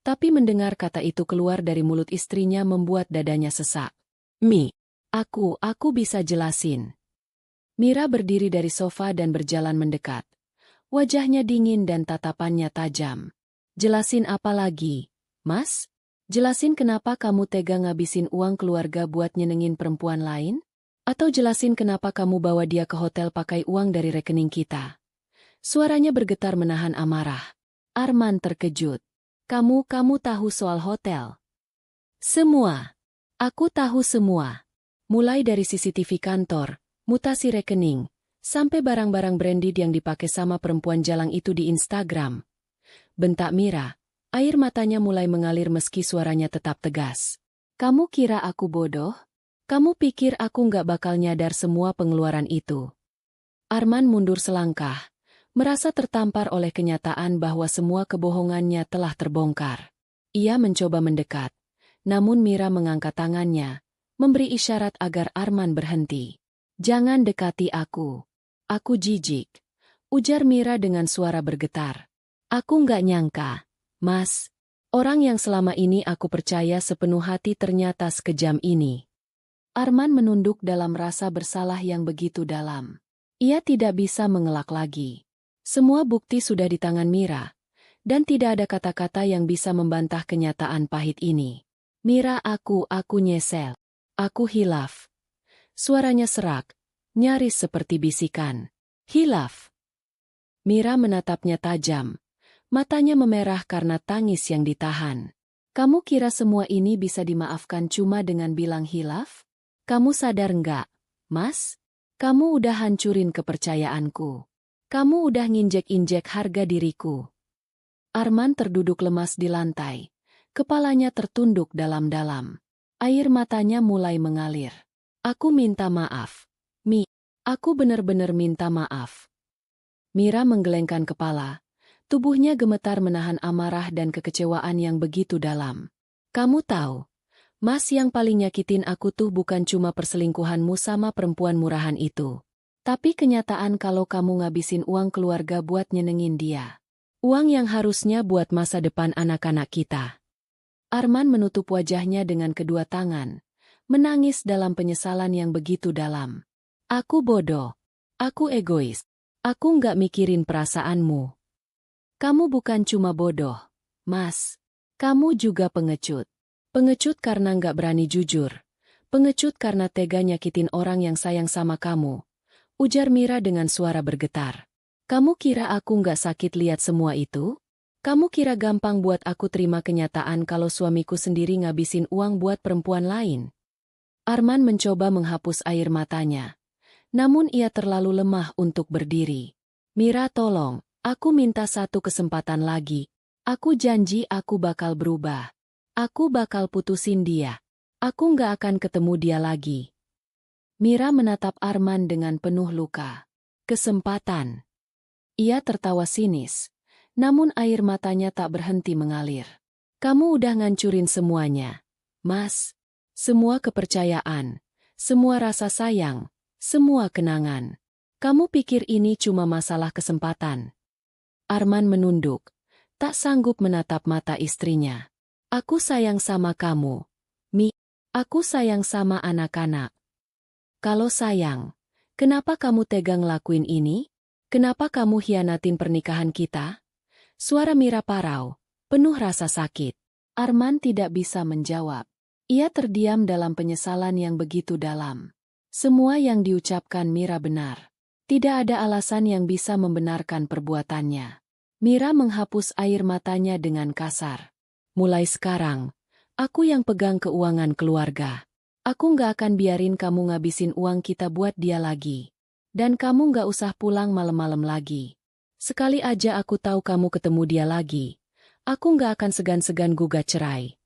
Tapi mendengar kata itu keluar dari mulut istrinya membuat dadanya sesak. Aku bisa jelasin." Mira berdiri dari sofa dan berjalan mendekat. Wajahnya dingin dan tatapannya tajam. "Jelasin apa lagi, Mas? Jelasin kenapa kamu tega ngabisin uang keluarga buat nyenengin perempuan lain? Atau jelasin kenapa kamu bawa dia ke hotel pakai uang dari rekening kita?" Suaranya bergetar menahan amarah. Arman terkejut. Kamu tahu soal hotel?" "Semua. Aku tahu semua. Mulai dari CCTV kantor, mutasi rekening, sampai barang-barang branded yang dipakai sama perempuan jalang itu di Instagram." Bentak Mira, air matanya mulai mengalir meski suaranya tetap tegas. "Kamu kira aku bodoh? Kamu pikir aku nggak bakal nyadar semua pengeluaran itu?" Arman mundur selangkah, merasa tertampar oleh kenyataan bahwa semua kebohongannya telah terbongkar. Ia mencoba mendekat, namun Mira mengangkat tangannya, memberi isyarat agar Arman berhenti. "Jangan dekati aku. Aku jijik," ujar Mira dengan suara bergetar. "Aku nggak nyangka, Mas. Orang yang selama ini aku percaya sepenuh hati ternyata sekejam ini." Arman menunduk dalam rasa bersalah yang begitu dalam. Ia tidak bisa mengelak lagi. Semua bukti sudah di tangan Mira, dan tidak ada kata-kata yang bisa membantah kenyataan pahit ini. "Mira, aku nyesel. Aku hilaf." Suaranya serak, nyaris seperti bisikan. "Hilaf?" Mira menatapnya tajam. Matanya memerah karena tangis yang ditahan. "Kamu kira semua ini bisa dimaafkan cuma dengan bilang hilaf? Kamu sadar nggak, Mas? Kamu udah hancurin kepercayaanku. Kamu udah nginjek-injek harga diriku." Arman terduduk lemas di lantai. Kepalanya tertunduk dalam-dalam. Air matanya mulai mengalir. "Aku minta maaf, Mi. Aku benar-benar minta maaf." Mira menggelengkan kepala. Tubuhnya gemetar menahan amarah dan kekecewaan yang begitu dalam. "Kamu tahu, Mas, yang paling nyakitin aku tuh bukan cuma perselingkuhanmu sama perempuan murahan itu. Tapi kenyataan kalau kamu ngabisin uang keluarga buat nyenengin dia. Uang yang harusnya buat masa depan anak-anak kita." Arman menutup wajahnya dengan kedua tangan, menangis dalam penyesalan yang begitu dalam. "Aku bodoh. Aku egois. Aku nggak mikirin perasaanmu." "Kamu bukan cuma bodoh, Mas. Kamu juga pengecut. Pengecut karena nggak berani jujur. Pengecut karena tega nyakitin orang yang sayang sama kamu. Ujar Mira dengan suara bergetar. Kamu kira aku nggak sakit lihat semua itu? Kamu kira gampang buat aku terima kenyataan kalau suamiku sendiri ngabisin uang buat perempuan lain? Arman mencoba menghapus air matanya. Namun ia terlalu lemah untuk berdiri. Mira, tolong, aku minta satu kesempatan lagi. Aku janji aku bakal berubah. Aku bakal putusin dia. Aku nggak akan ketemu dia lagi. Mira menatap Arman dengan penuh luka. Kesempatan. Ia tertawa sinis. Namun air matanya tak berhenti mengalir. Kamu udah ngancurin semuanya, Mas. Semua kepercayaan, semua rasa sayang, semua kenangan. Kamu pikir ini cuma masalah kesempatan? Arman menunduk. Tak sanggup menatap mata istrinya. Aku sayang sama kamu, Mi. Aku sayang sama anak-anak. Kalau sayang, kenapa kamu tega ngelakuin ini? Kenapa kamu hianatin pernikahan kita? Suara Mira parau, penuh rasa sakit. Arman tidak bisa menjawab. Ia terdiam dalam penyesalan yang begitu dalam. Semua yang diucapkan Mira benar. Tidak ada alasan yang bisa membenarkan perbuatannya. Mira menghapus air matanya dengan kasar. Mulai sekarang, aku yang pegang keuangan keluarga. Aku nggak akan biarin kamu ngabisin uang kita buat dia lagi. Dan kamu nggak usah pulang malam-malam lagi. Sekali aja aku tahu kamu ketemu dia lagi, aku nggak akan segan-segan gugat cerai.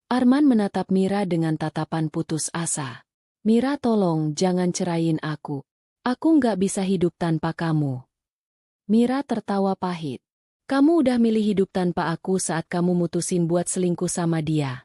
Arman menatap Mira dengan tatapan putus asa. Mira, tolong jangan ceraiin aku. Aku nggak bisa hidup tanpa kamu. Mira tertawa pahit. Kamu udah milih hidup tanpa aku saat kamu mutusin buat selingkuh sama dia.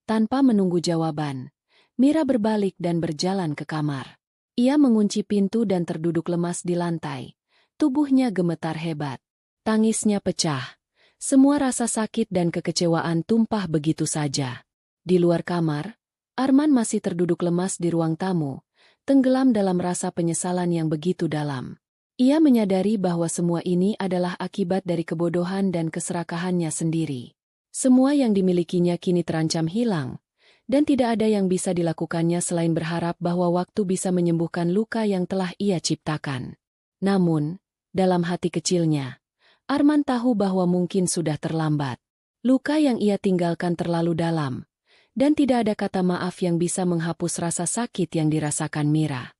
Tanpa menunggu jawaban, Mira berbalik dan berjalan ke kamar. Ia mengunci pintu dan terduduk lemas di lantai. Tubuhnya gemetar hebat. Tangisnya pecah. Semua rasa sakit dan kekecewaan tumpah begitu saja. Di luar kamar, Arman masih terduduk lemas di ruang tamu, tenggelam dalam rasa penyesalan yang begitu dalam. Ia menyadari bahwa semua ini adalah akibat dari kebodohan dan keserakahannya sendiri. Semua yang dimilikinya kini terancam hilang, dan tidak ada yang bisa dilakukannya selain berharap bahwa waktu bisa menyembuhkan luka yang telah ia ciptakan. Namun, dalam hati kecilnya, Arman tahu bahwa mungkin sudah terlambat. Luka yang ia tinggalkan terlalu dalam, dan tidak ada kata maaf yang bisa menghapus rasa sakit yang dirasakan Mira.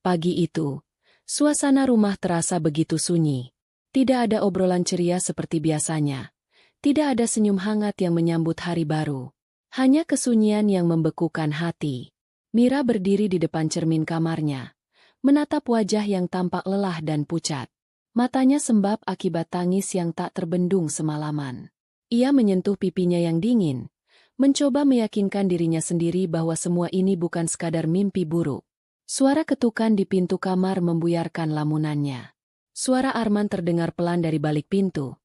Pagi itu, suasana rumah terasa begitu sunyi. Tidak ada obrolan ceria seperti biasanya. Tidak ada senyum hangat yang menyambut hari baru. Hanya kesunyian yang membekukan hati. Mira berdiri di depan cermin kamarnya, menatap wajah yang tampak lelah dan pucat. Matanya sembab akibat tangis yang tak terbendung semalaman. Ia menyentuh pipinya yang dingin, mencoba meyakinkan dirinya sendiri bahwa semua ini bukan sekadar mimpi buruk. Suara ketukan di pintu kamar membuyarkan lamunannya. Suara Arman terdengar pelan dari balik pintu.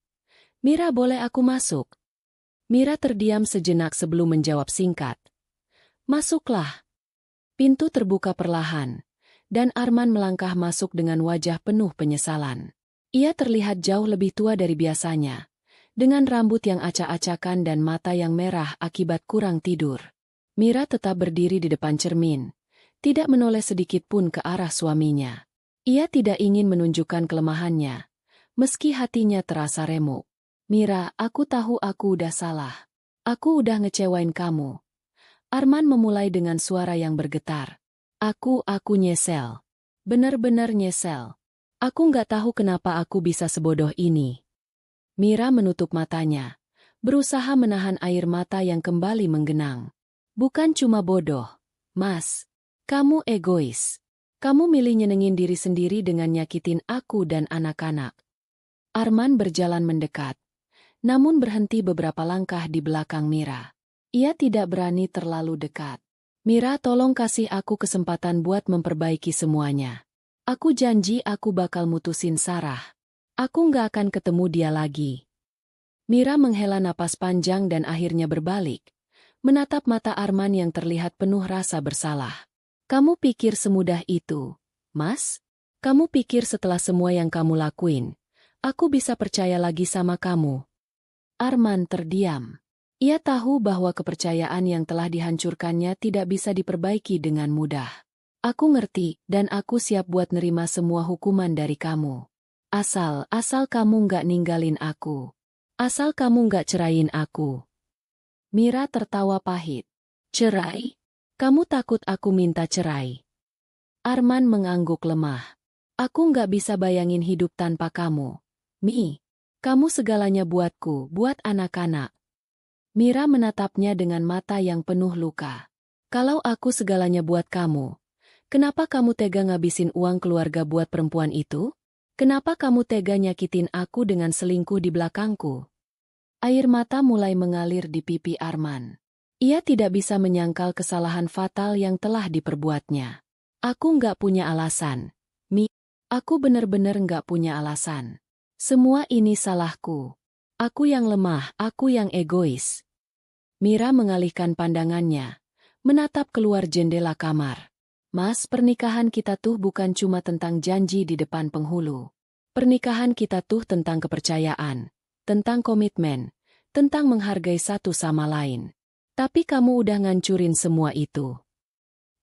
Mira, boleh aku masuk? Mira terdiam sejenak sebelum menjawab singkat. Masuklah. Pintu terbuka perlahan, dan Arman melangkah masuk dengan wajah penuh penyesalan. Ia terlihat jauh lebih tua dari biasanya, dengan rambut yang acak-acakan dan mata yang merah akibat kurang tidur. Mira tetap berdiri di depan cermin, tidak menoleh sedikit pun ke arah suaminya. Ia tidak ingin menunjukkan kelemahannya, meski hatinya terasa remuk. Mira, aku tahu aku udah salah. Aku udah ngecewain kamu. Arman memulai dengan suara yang bergetar. Aku nyesel. Benar-benar nyesel. Aku nggak tahu kenapa aku bisa sebodoh ini. Mira menutup matanya, berusaha menahan air mata yang kembali menggenang. Bukan cuma bodoh, Mas. Kamu egois. Kamu milih nyenengin diri sendiri dengan nyakitin aku dan anak-anak. Arman berjalan mendekat, namun berhenti beberapa langkah di belakang Mira. Ia tidak berani terlalu dekat. Mira, tolong kasih aku kesempatan buat memperbaiki semuanya. Aku janji aku bakal mutusin Sarah. Aku nggak akan ketemu dia lagi. Mira menghela napas panjang dan akhirnya berbalik, menatap mata Arman yang terlihat penuh rasa bersalah. Kamu pikir semudah itu, Mas? Kamu pikir setelah semua yang kamu lakuin, aku bisa percaya lagi sama kamu? Arman terdiam. Ia tahu bahwa kepercayaan yang telah dihancurkannya tidak bisa diperbaiki dengan mudah. Aku ngerti, dan aku siap buat nerima semua hukuman dari kamu. Asal kamu nggak ninggalin aku. Asal kamu nggak cerain aku. Mira tertawa pahit. Cerai? Kamu takut aku minta cerai? Arman mengangguk lemah. Aku nggak bisa bayangin hidup tanpa kamu. Mi, kamu segalanya buatku, buat anak-anak. Mira menatapnya dengan mata yang penuh luka. Kalau aku segalanya buat kamu, kenapa kamu tega ngabisin uang keluarga buat perempuan itu? Kenapa kamu tega nyakitin aku dengan selingkuh di belakangku? Air mata mulai mengalir di pipi Arman. Ia tidak bisa menyangkal kesalahan fatal yang telah diperbuatnya. Aku nggak punya alasan. Mi, aku bener-bener nggak punya alasan. Semua ini salahku. Aku yang lemah, aku yang egois. Mira mengalihkan pandangannya, menatap keluar jendela kamar. Mas, pernikahan kita tuh bukan cuma tentang janji di depan penghulu. Pernikahan kita tuh tentang kepercayaan, tentang komitmen, tentang menghargai satu sama lain. Tapi kamu udah ngancurin semua itu.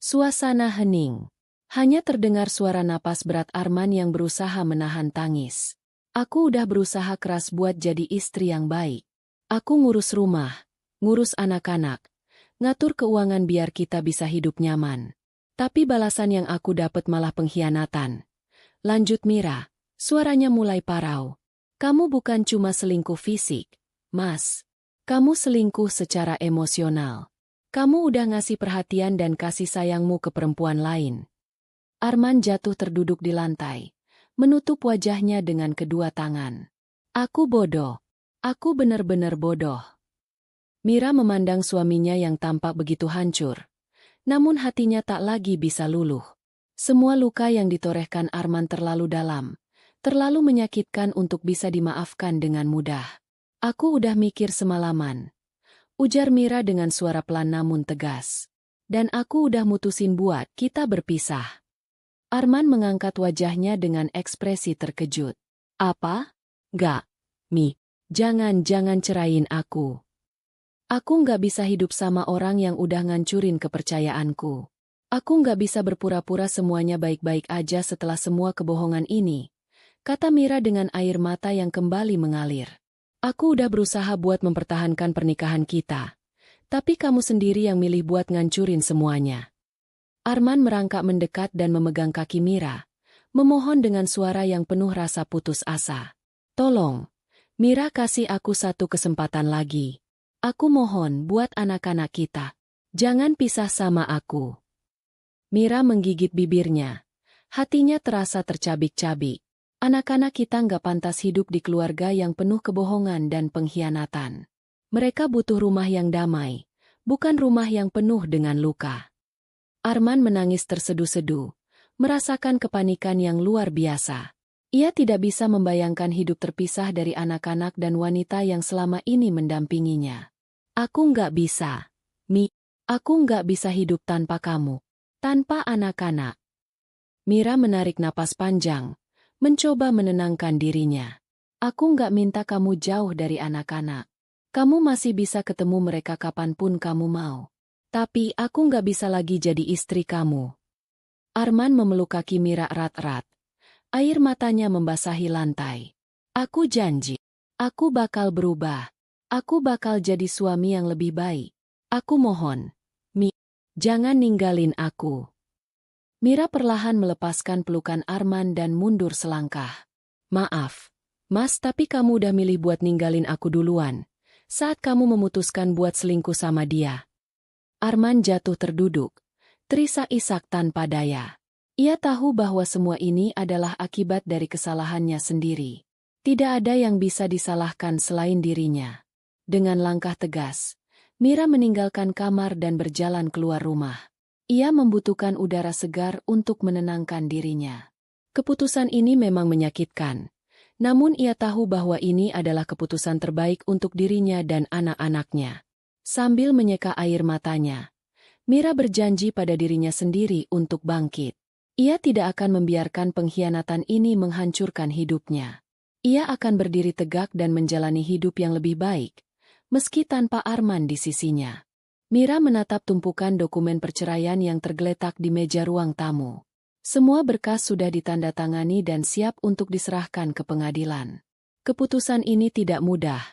Suasana hening. Hanya terdengar suara napas berat Arman yang berusaha menahan tangis. Aku udah berusaha keras buat jadi istri yang baik. Aku ngurus rumah, ngurus anak-anak, ngatur keuangan biar kita bisa hidup nyaman. Tapi balasan yang aku dapat malah pengkhianatan. Lanjut Mira, suaranya mulai parau. Kamu bukan cuma selingkuh fisik, Mas. Kamu selingkuh secara emosional. Kamu udah ngasih perhatian dan kasih sayangmu ke perempuan lain. Arman jatuh terduduk di lantai, menutup wajahnya dengan kedua tangan. Aku bodoh. Aku benar-benar bodoh. Mira memandang suaminya yang tampak begitu hancur. Namun hatinya tak lagi bisa luluh. Semua luka yang ditorehkan Arman terlalu dalam, terlalu menyakitkan untuk bisa dimaafkan dengan mudah. Aku udah mikir semalaman. Ujar Mira dengan suara pelan namun tegas. Dan aku udah mutusin buat kita berpisah. Arman mengangkat wajahnya dengan ekspresi terkejut. Apa? Gak, Mi. Jangan cerain aku. Aku nggak bisa hidup sama orang yang udah ngancurin kepercayaanku. Aku nggak bisa berpura-pura semuanya baik-baik aja setelah semua kebohongan ini, kata Mira dengan air mata yang kembali mengalir. Aku udah berusaha buat mempertahankan pernikahan kita, tapi kamu sendiri yang milih buat ngancurin semuanya. Arman merangkak mendekat dan memegang kaki Mira, memohon dengan suara yang penuh rasa putus asa. Tolong, Mira, kasih aku satu kesempatan lagi. Aku mohon buat anak-anak kita. Jangan pisah sama aku. Mira menggigit bibirnya. Hatinya terasa tercabik-cabik. Anak-anak kita nggak pantas hidup di keluarga yang penuh kebohongan dan pengkhianatan. Mereka butuh rumah yang damai, bukan rumah yang penuh dengan luka. Arman menangis terseduh-seduh, merasakan kepanikan yang luar biasa. Ia tidak bisa membayangkan hidup terpisah dari anak-anak dan wanita yang selama ini mendampinginya. Aku nggak bisa, Mi. Aku nggak bisa hidup tanpa kamu, tanpa anak-anak. Mira menarik napas panjang, mencoba menenangkan dirinya. Aku nggak minta kamu jauh dari anak-anak. Kamu masih bisa ketemu mereka kapanpun kamu mau. Tapi aku nggak bisa lagi jadi istri kamu. Arman memeluk kaki Mira erat-erat. Air matanya membasahi lantai. Aku janji. Aku bakal berubah. Aku bakal jadi suami yang lebih baik. Aku mohon. Mi, jangan ninggalin aku. Mira perlahan melepaskan pelukan Arman dan mundur selangkah. Maaf, Mas, tapi kamu udah milih buat ninggalin aku duluan. Saat kamu memutuskan buat selingkuh sama dia. Arman jatuh terduduk, terisak-isak tanpa daya. Ia tahu bahwa semua ini adalah akibat dari kesalahannya sendiri. Tidak ada yang bisa disalahkan selain dirinya. Dengan langkah tegas, Mira meninggalkan kamar dan berjalan keluar rumah. Ia membutuhkan udara segar untuk menenangkan dirinya. Keputusan ini memang menyakitkan. Namun ia tahu bahwa ini adalah keputusan terbaik untuk dirinya dan anak-anaknya. Sambil menyeka air matanya, Mira berjanji pada dirinya sendiri untuk bangkit. Ia tidak akan membiarkan pengkhianatan ini menghancurkan hidupnya. Ia akan berdiri tegak dan menjalani hidup yang lebih baik, meski tanpa Arman di sisinya. Mira menatap tumpukan dokumen perceraian yang tergeletak di meja ruang tamu. Semua berkas sudah ditandatangani dan siap untuk diserahkan ke pengadilan. Keputusan ini tidak mudah,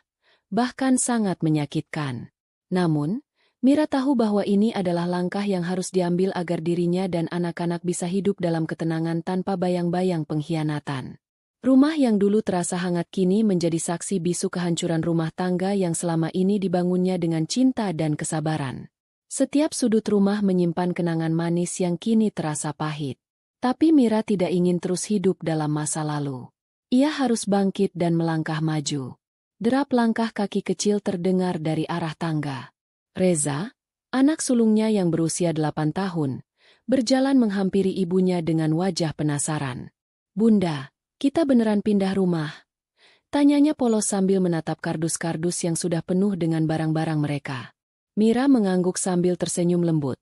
bahkan sangat menyakitkan. Namun, Mira tahu bahwa ini adalah langkah yang harus diambil agar dirinya dan anak-anak bisa hidup dalam ketenangan tanpa bayang-bayang pengkhianatan. Rumah yang dulu terasa hangat kini menjadi saksi bisu kehancuran rumah tangga yang selama ini dibangunnya dengan cinta dan kesabaran. Setiap sudut rumah menyimpan kenangan manis yang kini terasa pahit. Tapi Mira tidak ingin terus hidup dalam masa lalu. Ia harus bangkit dan melangkah maju. Derap langkah kaki kecil terdengar dari arah tangga. Reza, anak sulungnya yang berusia 8 tahun, berjalan menghampiri ibunya dengan wajah penasaran. "Bunda, kita beneran pindah rumah?" tanyanya polos sambil menatap kardus-kardus yang sudah penuh dengan barang-barang mereka. Mira mengangguk sambil tersenyum lembut,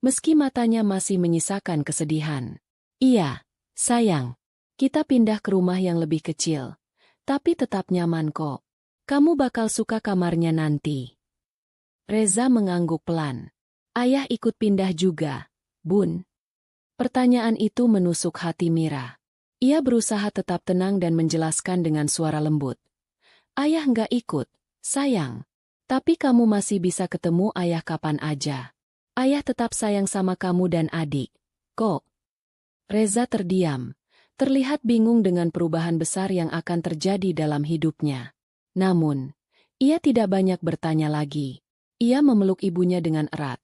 meski matanya masih menyisakan kesedihan. "Iya, sayang. Kita pindah ke rumah yang lebih kecil, tapi tetap nyaman kok. Kamu bakal suka kamarnya nanti." Reza mengangguk pelan. "Ayah ikut pindah juga, Bun?" Pertanyaan itu menusuk hati Mira. Ia berusaha tetap tenang dan menjelaskan dengan suara lembut. "Ayah nggak ikut, sayang. Tapi kamu masih bisa ketemu ayah kapan aja. Ayah tetap sayang sama kamu dan adik, kok." Reza terdiam, terlihat bingung dengan perubahan besar yang akan terjadi dalam hidupnya. Namun, ia tidak banyak bertanya lagi. Ia memeluk ibunya dengan erat,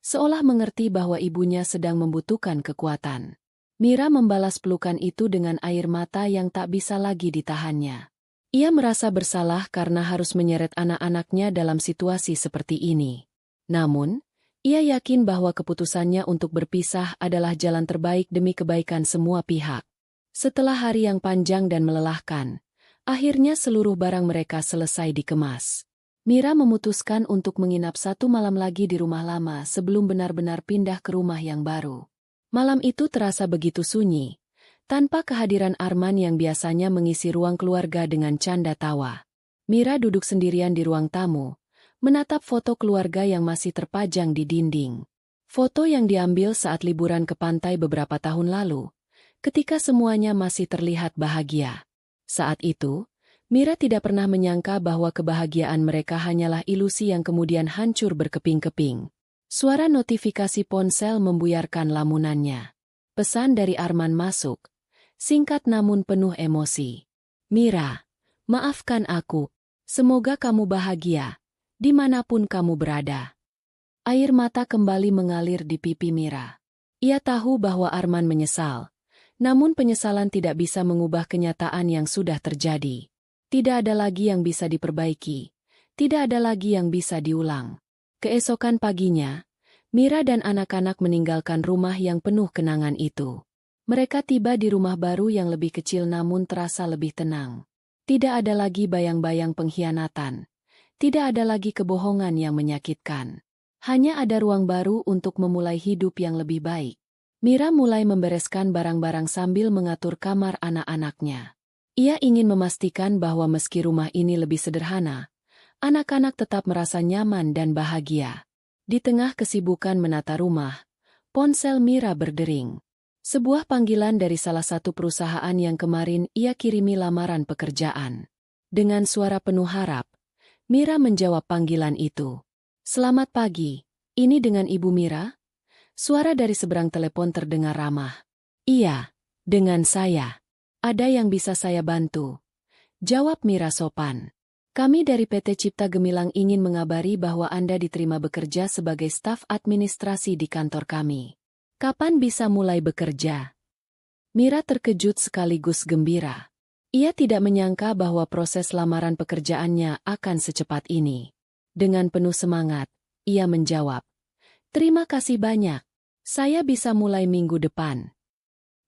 seolah mengerti bahwa ibunya sedang membutuhkan kekuatan. Mira membalas pelukan itu dengan air mata yang tak bisa lagi ditahannya. Ia merasa bersalah karena harus menyeret anak-anaknya dalam situasi seperti ini. Namun, ia yakin bahwa keputusannya untuk berpisah adalah jalan terbaik demi kebaikan semua pihak. Setelah hari yang panjang dan melelahkan, akhirnya seluruh barang mereka selesai dikemas. Mira memutuskan untuk menginap 1 malam lagi di rumah lama sebelum benar-benar pindah ke rumah yang baru. Malam itu terasa begitu sunyi, tanpa kehadiran Arman yang biasanya mengisi ruang keluarga dengan canda tawa. Mira duduk sendirian di ruang tamu, menatap foto keluarga yang masih terpajang di dinding. Foto yang diambil saat liburan ke pantai beberapa tahun lalu, ketika semuanya masih terlihat bahagia. Saat itu, Mira tidak pernah menyangka bahwa kebahagiaan mereka hanyalah ilusi yang kemudian hancur berkeping-keping. Suara notifikasi ponsel membuyarkan lamunannya. Pesan dari Arman masuk, singkat namun penuh emosi. "Mira, maafkan aku. Semoga kamu bahagia, dimanapun kamu berada." Air mata kembali mengalir di pipi Mira. Ia tahu bahwa Arman menyesal, namun penyesalan tidak bisa mengubah kenyataan yang sudah terjadi. Tidak ada lagi yang bisa diperbaiki, tidak ada lagi yang bisa diulang. Keesokan paginya, Mira dan anak-anak meninggalkan rumah yang penuh kenangan itu. Mereka tiba di rumah baru yang lebih kecil namun terasa lebih tenang. Tidak ada lagi bayang-bayang pengkhianatan. Tidak ada lagi kebohongan yang menyakitkan. Hanya ada ruang baru untuk memulai hidup yang lebih baik. Mira mulai membereskan barang-barang sambil mengatur kamar anak-anaknya. Ia ingin memastikan bahwa meski rumah ini lebih sederhana, anak-anak tetap merasa nyaman dan bahagia. Di tengah kesibukan menata rumah, ponsel Mira berdering. Sebuah panggilan dari salah satu perusahaan yang kemarin ia kirimi lamaran pekerjaan. Dengan suara penuh harap, Mira menjawab panggilan itu. "Selamat pagi, ini dengan Ibu Mira?" Suara dari seberang telepon terdengar ramah. "Iya, dengan saya. Ada yang bisa saya bantu?" jawab Mira sopan. "Kami dari PT Cipta Gemilang ingin mengabari bahwa Anda diterima bekerja sebagai staf administrasi di kantor kami. Kapan bisa mulai bekerja?" Mira terkejut sekaligus gembira. Ia tidak menyangka bahwa proses lamaran pekerjaannya akan secepat ini. Dengan penuh semangat, ia menjawab, "Terima kasih banyak. Saya bisa mulai minggu depan."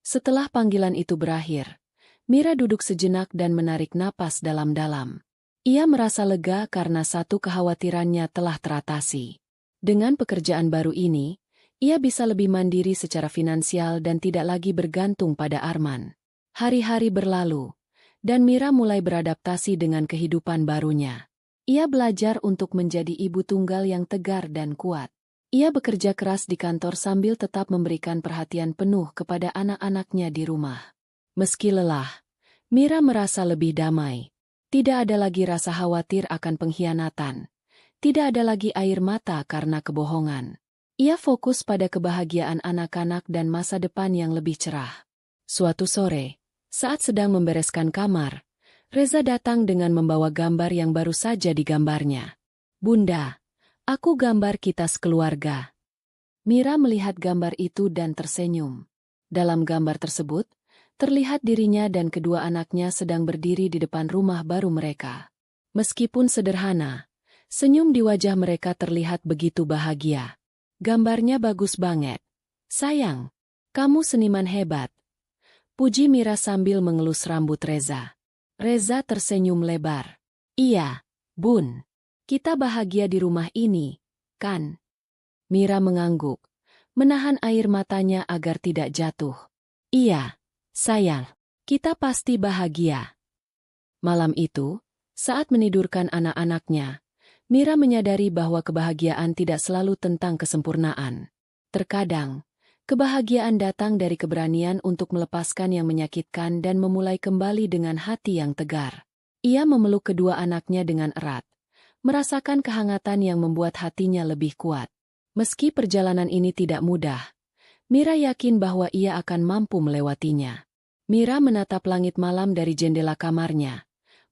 Setelah panggilan itu berakhir, Mira duduk sejenak dan menarik napas dalam-dalam. Ia merasa lega karena satu kekhawatirannya telah teratasi. Dengan pekerjaan baru ini, ia bisa lebih mandiri secara finansial dan tidak lagi bergantung pada Arman. Hari-hari berlalu, dan Mira mulai beradaptasi dengan kehidupan barunya. Ia belajar untuk menjadi ibu tunggal yang tegar dan kuat. Ia bekerja keras di kantor sambil tetap memberikan perhatian penuh kepada anak-anaknya di rumah. Meski lelah, Mira merasa lebih damai. Tidak ada lagi rasa khawatir akan pengkhianatan. Tidak ada lagi air mata karena kebohongan. Ia fokus pada kebahagiaan anak-anak dan masa depan yang lebih cerah. Suatu sore, saat sedang membereskan kamar, Reza datang dengan membawa gambar yang baru saja digambarnya. "Bunda, aku gambar kita sekeluarga." Mira melihat gambar itu dan tersenyum. Dalam gambar tersebut, terlihat dirinya dan kedua anaknya sedang berdiri di depan rumah baru mereka. Meskipun sederhana, senyum di wajah mereka terlihat begitu bahagia. "Gambarnya bagus banget. Sayang, kamu seniman hebat," puji Mira sambil mengelus rambut Reza. Reza tersenyum lebar. "Iya, Bun. Kita bahagia di rumah ini, kan?" Mira mengangguk, menahan air matanya agar tidak jatuh. "Iya, sayang. Kita pasti bahagia." Malam itu, saat menidurkan anak-anaknya, Mira menyadari bahwa kebahagiaan tidak selalu tentang kesempurnaan. Terkadang, kebahagiaan datang dari keberanian untuk melepaskan yang menyakitkan dan memulai kembali dengan hati yang tegar. Ia memeluk kedua anaknya dengan erat, merasakan kehangatan yang membuat hatinya lebih kuat. Meski perjalanan ini tidak mudah, Mira yakin bahwa ia akan mampu melewatinya. Mira menatap langit malam dari jendela kamarnya,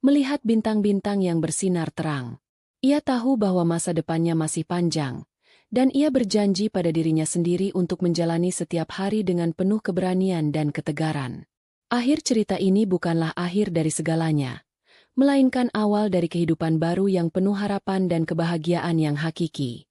melihat bintang-bintang yang bersinar terang. Ia tahu bahwa masa depannya masih panjang, dan ia berjanji pada dirinya sendiri untuk menjalani setiap hari dengan penuh keberanian dan ketegaran. Akhir cerita ini bukanlah akhir dari segalanya, melainkan awal dari kehidupan baru yang penuh harapan dan kebahagiaan yang hakiki.